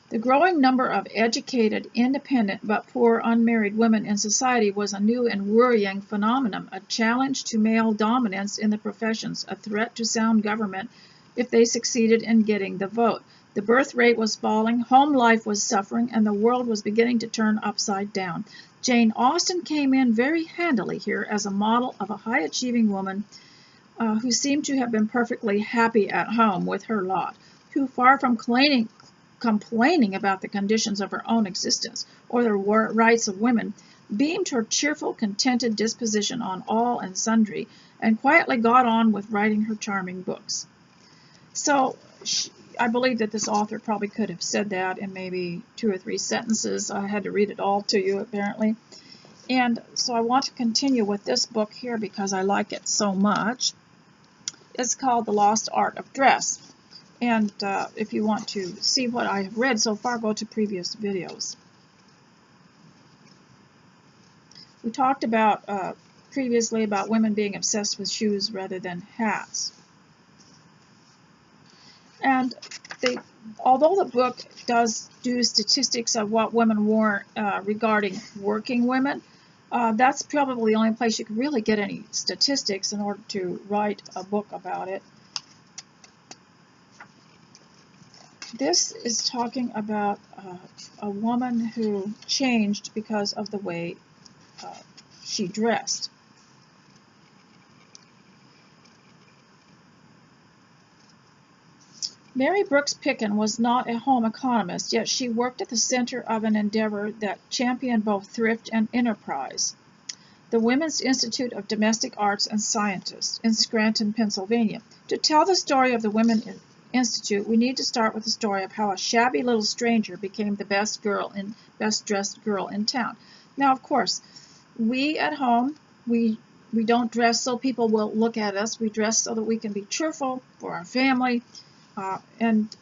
The growing number of educated, independent, but poor unmarried women in society was a new and worrying phenomenon, a challenge to male dominance in the professions, a threat to sound government if they succeeded in getting the vote. The birth rate was falling, home life was suffering, and the world was beginning to turn upside down. Jane Austen came in very handily here as a model of a high-achieving woman who seemed to have been perfectly happy at home with her lot, who, far from complaining about the conditions of her own existence or the rights of women, beamed her cheerful, contented disposition on all and sundry, and quietly got on with writing her charming books. So I believe that this author probably could have said that in maybe 2 or 3 sentences. I had to read it all to you, apparently. And so I want to continue with this book here because I like it so much. It's called The Lost Art of Dress. And if you want to see what I have read so far, go to previous videos. We talked about previously about women being obsessed with shoes rather than hats. And although the book does do statistics of what women wore regarding working women, that's probably the only place you can really get any statistics in order to write a book about it. This is talking about a woman who changed because of the way she dressed. Mary Brooks Picken was not a home economist, yet she worked at the center of an endeavor that championed both thrift and enterprise, the Women's Institute of Domestic Arts and Scientists in Scranton, Pennsylvania. To tell the story of the Women's Institute, we need to start with the story of how a shabby little stranger became the best dressed girl in town. Now, of course, we at home, we We don't dress so people will look at us. We dress so that we can be cheerful for our family, and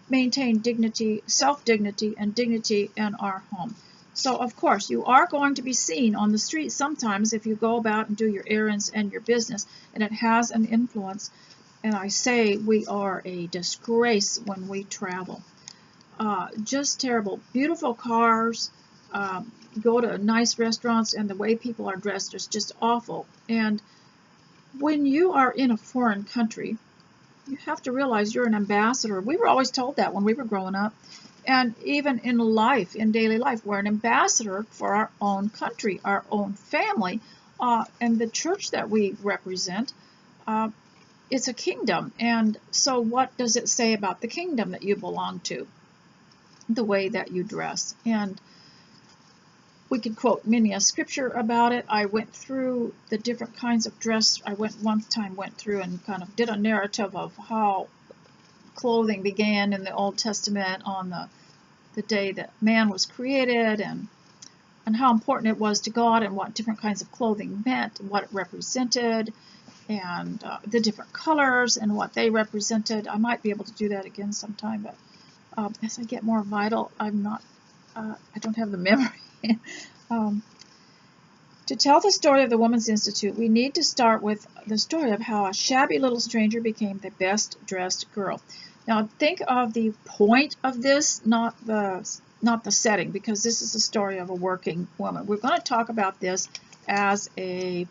maintain dignity, self-dignity, and dignity in our home. So, of course, you are going to be seen on the street sometimes if you go about and do your errands and your business, and it has an influence. And I say we are a disgrace when we travel. Just terrible. Beautiful cars, go to nice restaurants, and the way people are dressed is just awful. And when you are in a foreign country, you have to realize you're an ambassador. We were always told that when we were growing up. And even in life, in daily life, we're an ambassador for our own country, our own family, and the church that we represent. It's a kingdom. And so what does it say about the kingdom that you belong to? The way that you dress. And we could quote many a scripture about it. I went through the different kinds of dress. I went through and kind of did a narrative of how clothing began in the Old Testament on the day that man was created, and how important it was to God, and what different kinds of clothing meant, and what it represented, and the different colors and what they represented. I might be able to do that again sometime, but as I get more vital, I don't have the memory. To tell the story of the Women's Institute, we need to start with the story of how a shabby little stranger became the best dressed girl. Now think of the point of this, not the setting, because this is a story of a working woman. We're going to talk about this as a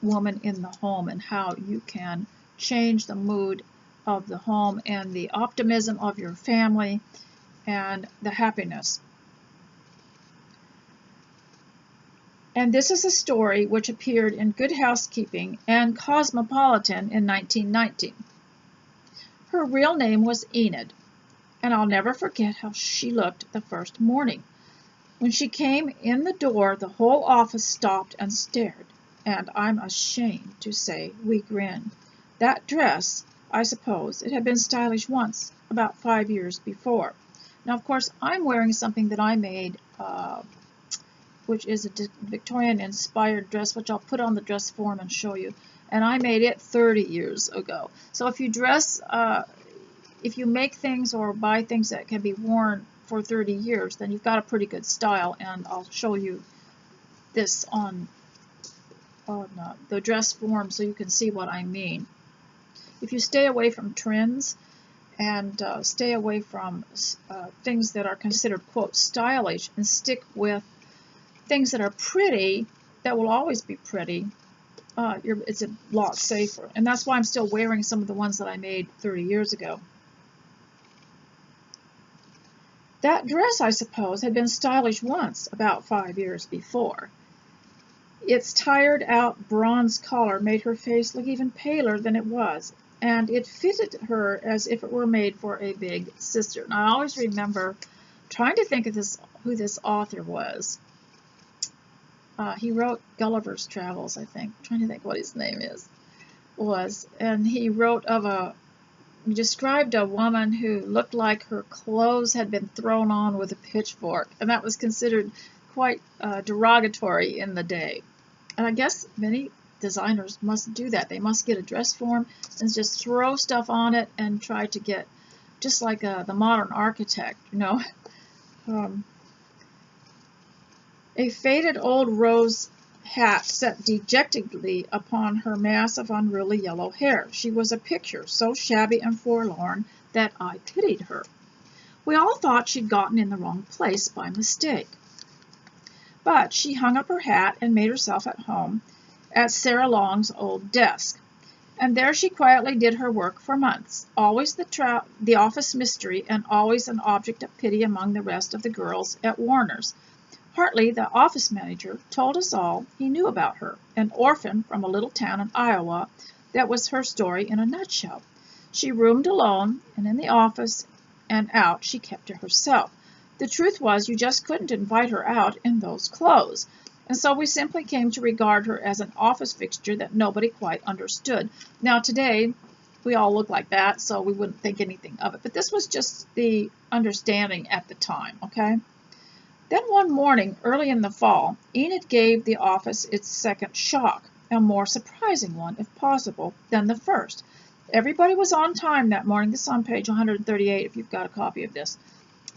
woman in the home, and how you can change the mood of the home and the optimism of your family and the happiness. And this is a story which appeared in Good Housekeeping and Cosmopolitan in 1919. Her real name was Enid, and I'll never forget how she looked the first morning. When she came in the door, the whole office stopped and stared, and I'm ashamed to say we grinned. That dress, I suppose, it had been stylish once, about 5 years before. Now, of course, I'm wearing something that I made, which is a Victorian-inspired dress, which I'll put on the dress form and show you. And I made it 30 years ago. So if you dress, if you make things or buy things that can be worn for 30 years, then you've got a pretty good style. And I'll show you this on the dress form so you can see what I mean. If you stay away from trends and stay away from things that are considered, quote, stylish, and stick with things that are pretty, that will always be pretty, it's a lot safer. And that's why I'm still wearing some of the ones that I made 30 years ago. That dress, I suppose, had been stylish once, about 5 years before. Its tired-out bronze collar made her face look even paler than it was, and it fitted her as if it were made for a big sister. And I always remember trying to think of who this author was. He wrote Gulliver's Travels, I think. I'm trying to think what his name was. And he wrote of he described a woman who looked like her clothes had been thrown on with a pitchfork. And that was considered quite derogatory in the day. And I guess many designers must do that. They must get a dress form and just throw stuff on it and try to get, just like the modern architect, you know. A faded old rose hat sat dejectedly upon her mass of unruly yellow hair. She was a picture, so shabby and forlorn that I pitied her. We all thought she'd gotten in the wrong place by mistake. But she hung up her hat and made herself at home at Sarah Long's old desk. And there she quietly did her work for months, always the office mystery and always an object of pity among the rest of the girls at Warner's. Hartley, the office manager, told us all he knew about her, an orphan from a little town in Iowa. That was her story in a nutshell. She roomed alone, and in the office and out she kept to herself. The truth was you just couldn't invite her out in those clothes, and so we simply came to regard her as an office fixture that nobody quite understood. Now today, we all look like that, so we wouldn't think anything of it, but this was just the understanding at the time, okay? Then one morning, early in the fall, Enid gave the office its second shock, a more surprising one, if possible, than the first. Everybody was on time that morning. This is on page 138 if you've got a copy of this.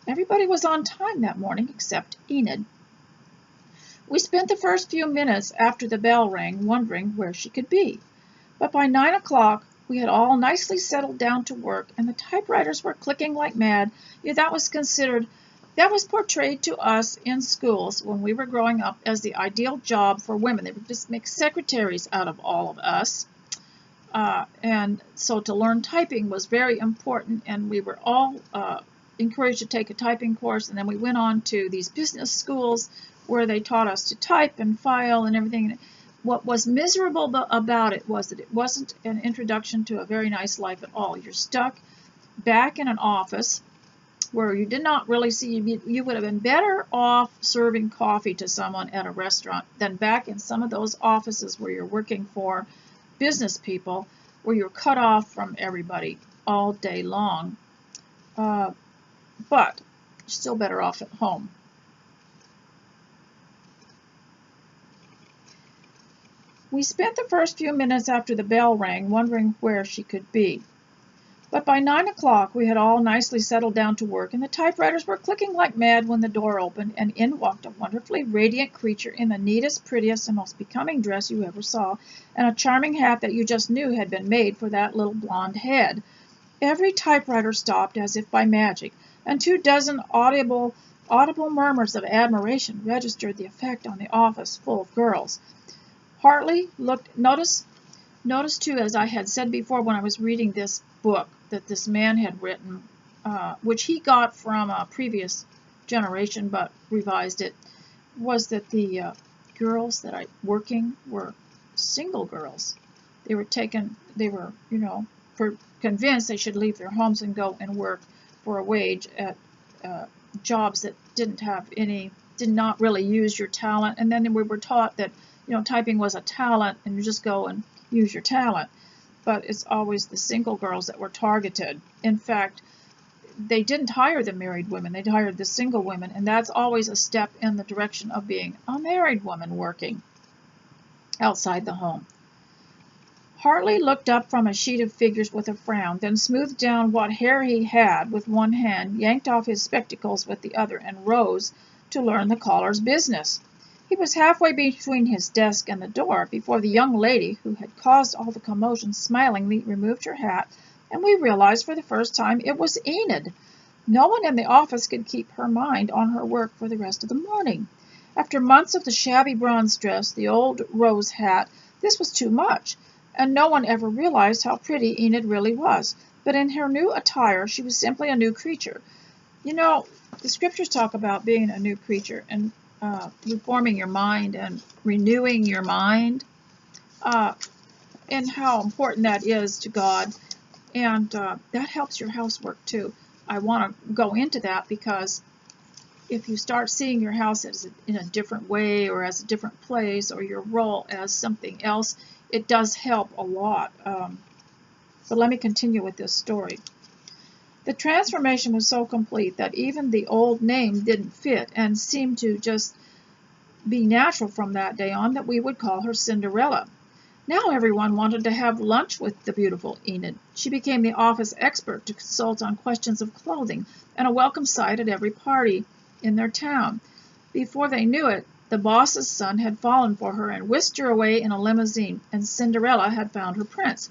Everybody was on time that morning except Enid. We spent the first few minutes after the bell rang wondering where she could be. But by 9 o'clock we had all nicely settled down to work, and the typewriters were clicking like mad. Yeah, that was portrayed to us in schools when we were growing up as the ideal job for women. They would just make secretaries out of all of us. And so to learn typing was very important, and we were all encouraged to take a typing course, and then we went on to these business schools where they taught us to type and file and everything. What was miserable about it was that it wasn't an introduction to a very nice life at all. You're stuck back in an office where you did not really see, you would have been better off serving coffee to someone at a restaurant than back in some of those offices where you're working for business people, where you're cut off from everybody all day long. But you're still better off at home. We spent the first few minutes after the bell rang wondering where she could be. But by 9 o'clock we had all nicely settled down to work, and the typewriters were clicking like mad when the door opened, and in walked a wonderfully radiant creature in the neatest, prettiest, and most becoming dress you ever saw, and a charming hat that you just knew had been made for that little blonde head. Every typewriter stopped as if by magic, and 24 audible murmurs of admiration registered the effect on the office full of girls. Hartley noticed too, as I had said before when I was reading this book that this man had written, which he got from a previous generation but revised it, was that the girls that are working were single girls. They were convinced they should leave their homes and go and work for a wage at jobs that did not really use your talent. And then we were taught that typing was a talent and you just go and use your talent. But it's always the single girls that were targeted. In fact, they didn't hire the married women, they hired the single women, and that's always a step in the direction of being a married woman working outside the home. Hartley looked up from a sheet of figures with a frown, then smoothed down what hair he had with one hand, yanked off his spectacles with the other, and rose to learn the caller's business. He was halfway between his desk and the door before the young lady who had caused all the commotion smilingly removed her hat, and we realized for the first time it was Enid. No one in the office could keep her mind on her work for the rest of the morning. After months of the shabby bronze dress, the old rose hat, this was too much, and no one ever realized how pretty Enid really was. But in her new attire, she was simply a new creature. The scriptures talk about being a new creature and reforming your mind and renewing your mind, and how important that is to God, and that helps your housework too. I want to go into that because if you start seeing your house as in a different way or as a different place or your role as something else, it does help a lot. But let me continue with this story. The transformation was so complete that even the old name didn't fit and seemed to just be natural from that day on that we would call her Cinderella. Now everyone wanted to have lunch with the beautiful Enid. She became the office expert to consult on questions of clothing and a welcome sight at every party in their town. Before they knew it, the boss's son had fallen for her and whisked her away in a limousine, and Cinderella had found her prince.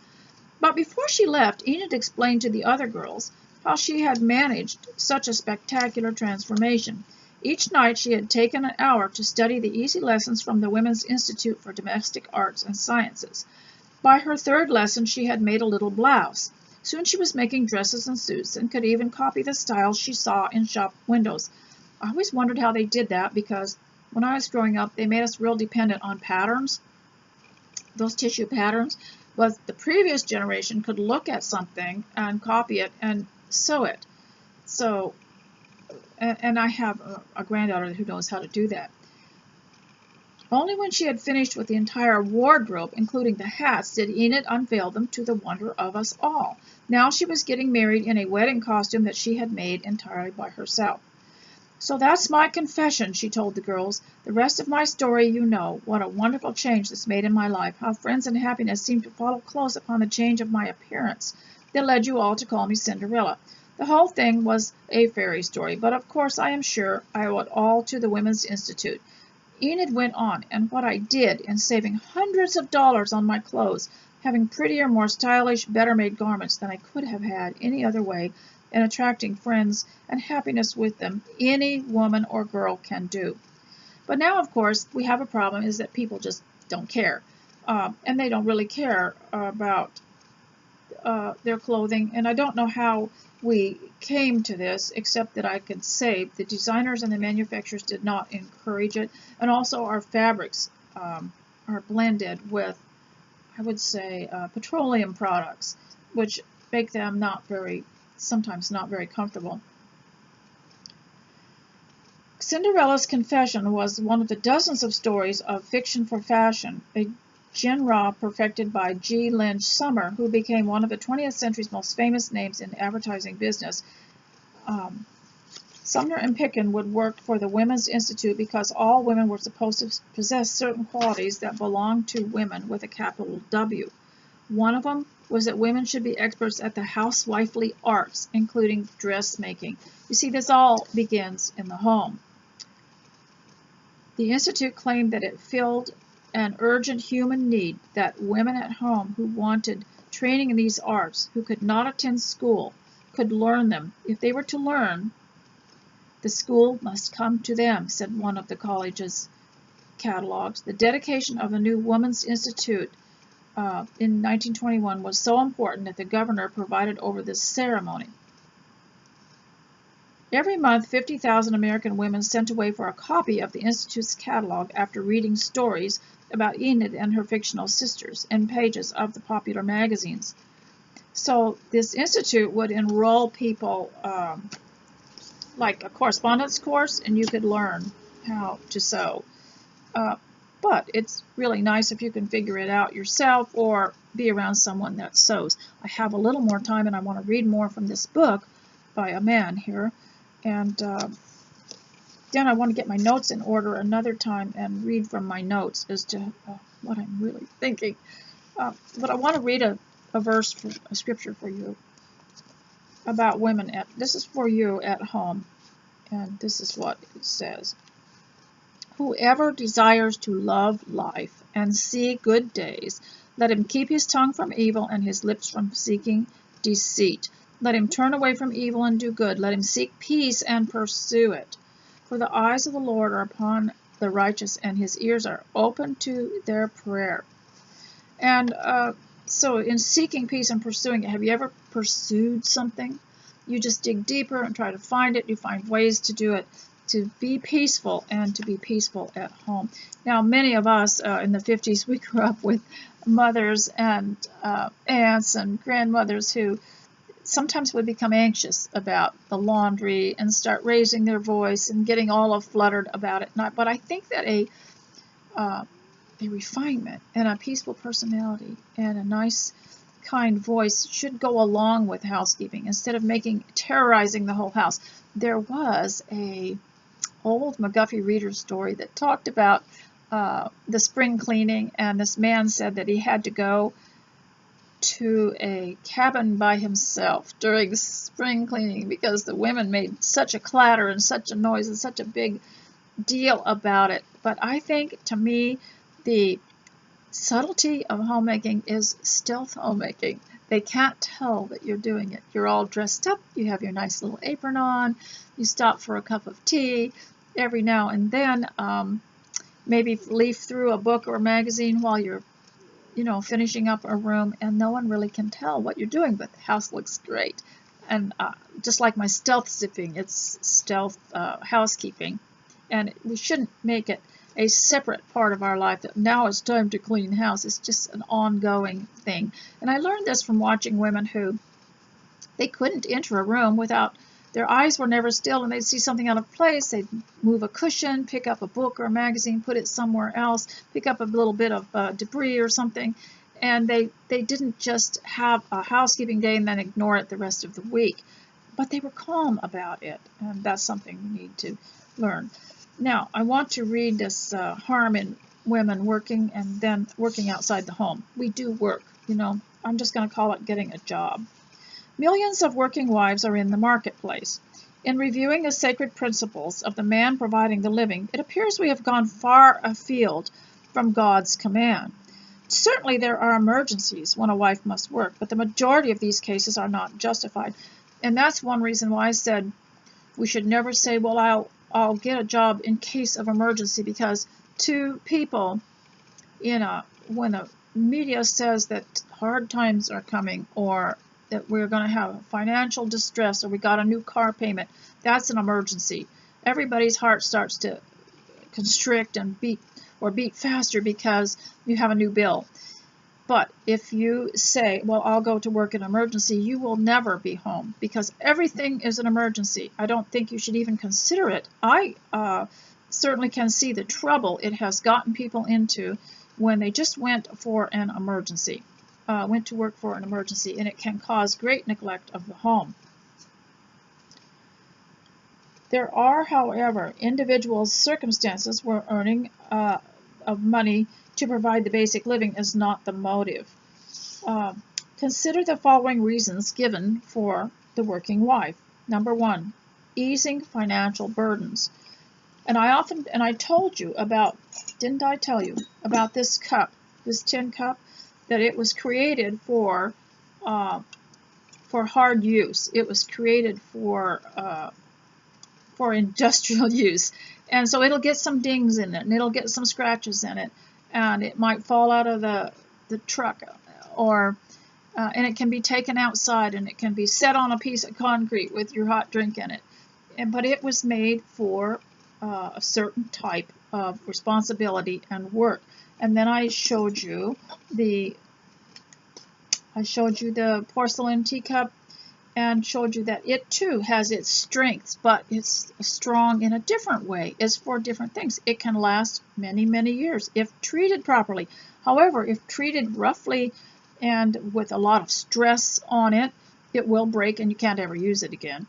But before she left, Enid explained to the other girls how she had managed such a spectacular transformation. Each night she had taken an hour to study the easy lessons from the Women's Institute for Domestic Arts and Sciences. By her third lesson she had made a little blouse. Soon she was making dresses and suits and could even copy the styles she saw in shop windows. I always wondered how they did that because when I was growing up they made us real dependent on patterns, those tissue patterns. But the previous generation could look at something and copy it and sew it. So, and I have a granddaughter who knows how to do that. Only when she had finished with the entire wardrobe, including the hats, did Enid unveil them to the wonder of us all. Now she was getting married in a wedding costume that she had made entirely by herself. So that's my confession, she told the girls. The rest of my story you know. What a wonderful change this made in my life. How friends and happiness seemed to follow close upon the change of my appearance that led you all to call me Cinderella. The whole thing was a fairy story, but of course I am sure I owe it all to the Women's Institute. Enid went on, and what I did in saving hundreds of dollars on my clothes, having prettier, more stylish, better-made garments than I could have had any other way, and attracting friends and happiness with them, any woman or girl can do. But now, of course, we have a problem is that people just don't care. And they don't really care about their clothing. And I don't know how we came to this, except that I can say the designers and the manufacturers did not encourage it. And also our fabrics are blended with, I would say, petroleum products, which make them sometimes not very comfortable. Cinderella's Confession was one of the dozens of stories of fiction for fashion, a genre perfected by G. Lynch Summer, who became one of the 20th century's most famous names in the advertising business. Sumner and Picken would work for the Women's Institute because all women were supposed to possess certain qualities that belonged to women with a capital W. One of them was that women should be experts at the housewifely arts, including dressmaking. You see, this all begins in the home. The Institute claimed that it filled an urgent human need, that women at home who wanted training in these arts, who could not attend school, could learn them. If they were to learn, the school must come to them, said one of the college's catalogs. The dedication of the new Women's Institute in 1921 was so important that the governor provided over this ceremony. Every month, 50,000 American women sent away for a copy of the Institute's catalog after reading stories about Enid and her fictional sisters in pages of the popular magazines. So this Institute would enroll people like a correspondence course, and you could learn how to sew. But it's really nice if you can figure it out yourself or be around someone that sews. I have a little more time and I want to read more from this book by a man here. And then I want to get my notes in order another time and read from my notes as to what I'm really thinking. But I want to read a scripture for you about women. This is for you at home. And this is what it says. Whoever desires to love life and see good days, let him keep his tongue from evil and his lips from seeking deceit. Let him turn away from evil and do good. Let him seek peace and pursue it. For the eyes of the Lord are upon the righteous, and his ears are open to their prayer. And so in seeking peace and pursuing it, have you ever pursued something? You just dig deeper and try to find it. You find ways to do it, to be peaceful and to be peaceful at home. Now, many of us in the 50s, we grew up with mothers and aunts and grandmothers who sometimes would become anxious about the laundry and start raising their voice and getting all fluttered about it. But I think that a refinement and a peaceful personality and a nice, kind voice should go along with housekeeping instead of terrorizing the whole house. There was a old McGuffey Reader story that talked about the spring cleaning, and this man said that he had to go to a cabin by himself during spring cleaning because the women made such a clatter and such a noise and such a big deal about it. But I think, to me, the subtlety of homemaking is stealth homemaking. They can't tell that you're doing it. You're all dressed up, you have your nice little apron on, you stop for a cup of tea every now and then, maybe leaf through a book or a magazine while you're finishing up a room, and no one really can tell what you're doing, but the house looks great. And just like my stealth zipping, it's stealth housekeeping. And we shouldn't make it a separate part of our life that now it's time to clean house. It's just an ongoing thing. And I learned this from watching women who, they couldn't enter a room without, their eyes were never still, and they'd see something out of place. They'd move a cushion, pick up a book or a magazine, put it somewhere else, pick up a little bit of debris or something. And they didn't just have a housekeeping day and then ignore it the rest of the week. But they were calm about it. And that's something we need to learn. Now, I want to read this harm in women working and then working outside the home. We do work, you know. I'm just going to call it getting a job. Millions of working wives are in the marketplace. In reviewing the sacred principles of the man providing the living, it appears we have gone far afield from God's command. Certainly there are emergencies when a wife must work, but the majority of these cases are not justified. And that's one reason why I said we should never say, well, I'll get a job in case of emergency, because to people, when the media says that hard times are coming, or that we're going to have financial distress, or we got a new car payment, that's an emergency. Everybody's heart starts to constrict and beat faster because you have a new bill. But if you say, well, I'll go to work in an emergency, you will never be home, because everything is an emergency. I don't think you should even consider it. I certainly can see the trouble it has gotten people into when they just went for an emergency, went to work for an emergency, and it can cause great neglect of the home. There are, however, individual circumstances where earning of money to provide the basic living is not the motive. Consider the following reasons given for the working wife. Number one, easing financial burdens. And I told you about, didn't I tell you about this cup, this tin cup, that it was created for hard use. It was created for industrial use, and so it'll get some dings in it, and it'll get some scratches in it, and it might fall out of the truck, or and it can be taken outside, and it can be set on a piece of concrete with your hot drink in it. But it was made for a certain type of responsibility and work. And then I showed you the porcelain teacup, and showed you that it too has its strengths, but it's strong in a different way. It's for different things. It can last many, many years if treated properly. However, if treated roughly and with a lot of stress on it, it will break and you can't ever use it again.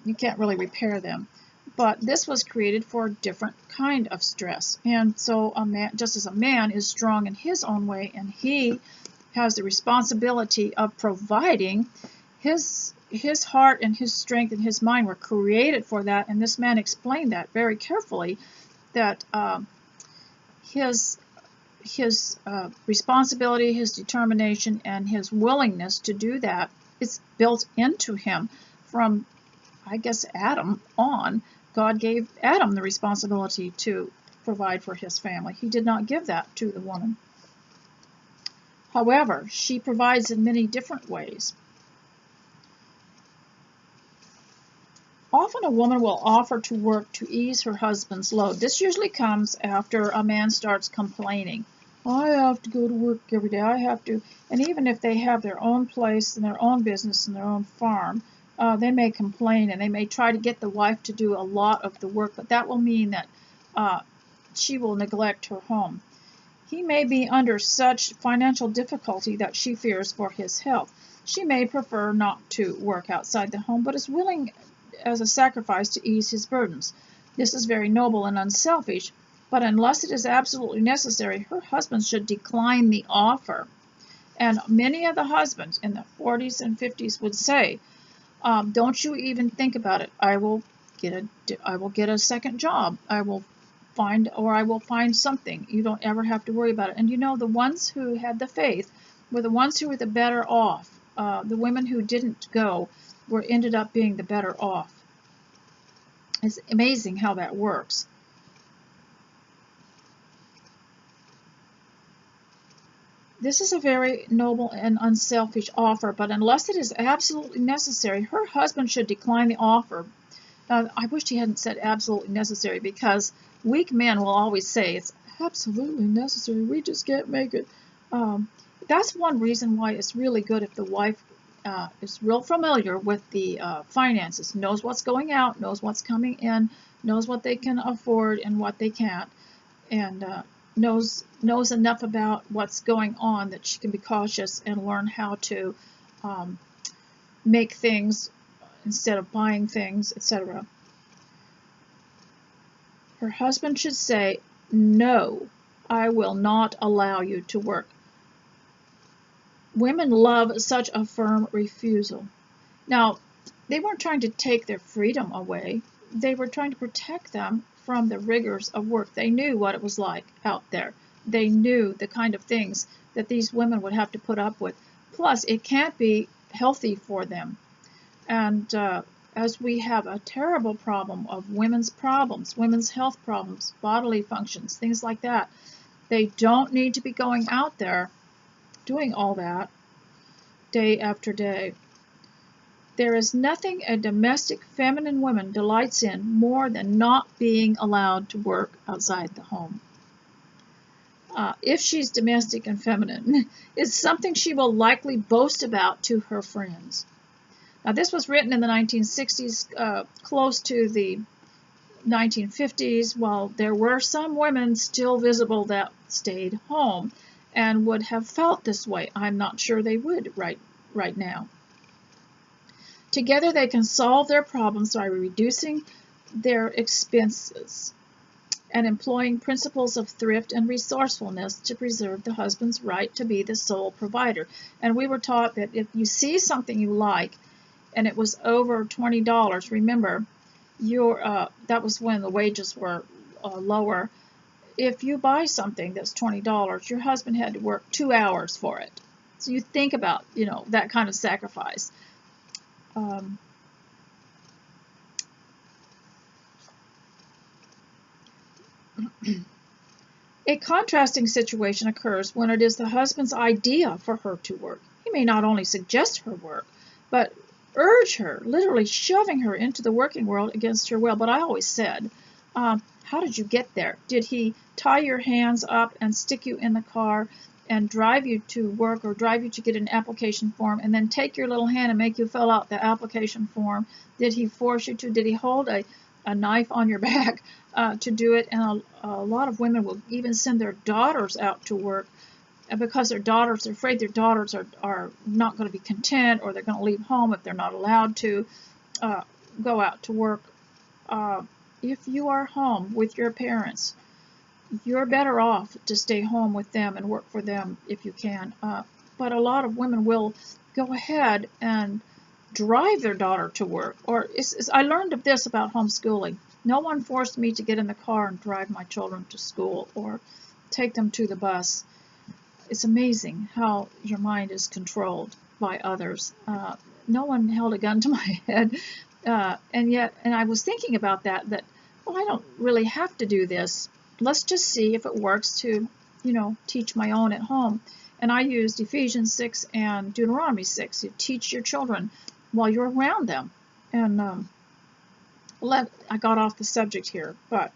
You can't really repair them. But this was created for a different kind of stress. And so a man, just as a man is strong in his own way, and he has the responsibility of providing, his heart and his strength and his mind were created for that, and this man explained that very carefully, that his responsibility, his determination, and his willingness to do that is built into him from, I guess, Adam on. God gave Adam the responsibility to provide for his family. He did not give that to the woman. However, she provides in many different ways. Often a woman will offer to work to ease her husband's load. This usually comes after a man starts complaining. I have to go to work every day. I have to. And even if they have their own place and their own business and their own farm, they may complain, and they may try to get the wife to do a lot of the work, but that will mean that she will neglect her home. He may be under such financial difficulty that she fears for his health. She may prefer not to work outside the home, but is willing as a sacrifice to ease his burdens. This is very noble and unselfish, but unless it is absolutely necessary, her husband should decline the offer. And many of the husbands in the 40s and 50s would say, don't you even think about it. I will get a second job. I will find something. You don't ever have to worry about it. And you know, the ones who had the faith were the ones who were the better off. The women who didn't go ended up being the better off. It's amazing how that works. This is a very noble and unselfish offer, but unless it is absolutely necessary, her husband should decline the offer. I wish he hadn't said absolutely necessary, because weak men will always say it's absolutely necessary. We just can't make it. That's one reason why it's really good if the wife is real familiar with the finances, knows what's going out, knows what's coming in, knows what they can afford and what they can't, and knows enough about what's going on that she can be cautious and learn how to make things instead of buying things, etc. Her husband should say, "No, I will not allow you to work." Women love such a firm refusal. Now, they weren't trying to take their freedom away. They were trying to protect them from the rigors of work. They knew what it was like out there. They knew the kind of things that these women would have to put up with. Plus, it can't be healthy for them. And as we have a terrible problem of women's problems, women's health problems, bodily functions, things like that, they don't need to be going out there doing all that day after day. There is nothing a domestic feminine woman delights in more than not being allowed to work outside the home. If she's domestic and feminine, it's something she will likely boast about to her friends. Now, this was written in the 1960s, close to the 1950s, while there were some women still visible that stayed home and would have felt this way. I'm not sure they would right now. Together they can solve their problems by reducing their expenses and employing principles of thrift and resourcefulness to preserve the husband's right to be the sole provider. And we were taught that if you see something you like and it was over $20, remember, that was when the wages were lower. If you buy something that's $20, your husband had to work 2 hours for it. So you think about, that kind of sacrifice. A contrasting situation occurs when it is the husband's idea for her to work. He may not only suggest her work, but urge her, literally shoving her into the working world against her will. But I always said, how did you get there? Did he tie your hands up and stick you in the car and drive you to work or drive you to get an application form and then take your little hand and make you fill out the application form? Did he force you to? Did he hold a knife on your back to do it? And a lot of women will even send their daughters out to work because they're afraid their daughters are not going to be content, or they're going to leave home if they're not allowed to go out to work. If you are home with your parents, you're better off to stay home with them and work for them if you can. But a lot of women will go ahead and drive their daughter to work. I learned of this about homeschooling. No one forced me to get in the car and drive my children to school or take them to the bus. It's amazing how your mind is controlled by others. No one held a gun to my head. And I was thinking about that, well, I don't really have to do this. Let's just see if it works to, teach my own at home. And I used Ephesians 6 and Deuteronomy 6. You teach your children while you're around them. And I got off the subject here, but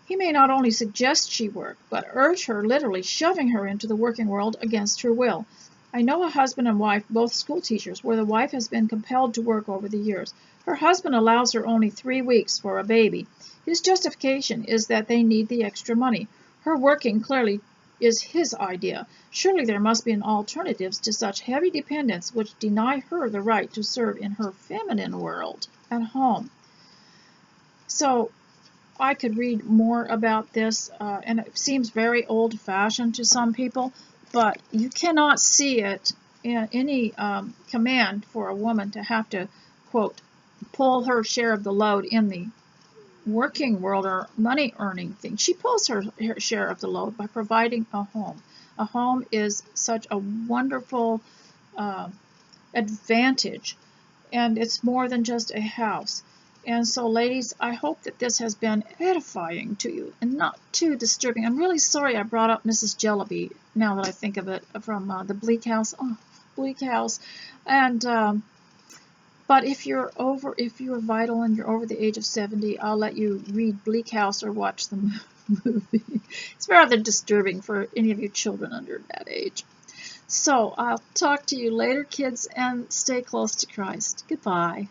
he may not only suggest she work, but urge her, literally shoving her into the working world against her will. I know a husband and wife, both school teachers, where the wife has been compelled to work over the years. Her husband allows her only 3 weeks for a baby. His justification is that they need the extra money. Her working clearly is his idea. Surely there must be an alternative to such heavy dependence which deny her the right to serve in her feminine world at home. So I could read more about this, and it seems very old-fashioned to some people, but you cannot see it in any command for a woman to have to, quote, pull her share of the load in the working world or money earning thing. She pulls her share of the load by providing a home. A home is such a wonderful advantage, and it's more than just a house. And so, ladies, I hope that this has been edifying to you and not too disturbing. I'm really sorry I brought up Mrs. Jellyby, now that I think of it, from the Bleak House. Oh, Bleak House. And but if you're vital and you're over the age of 70, I'll let you read Bleak House or watch the movie. It's rather disturbing for any of you children under that age. So I'll talk to you later, kids, and stay close to Christ. Goodbye.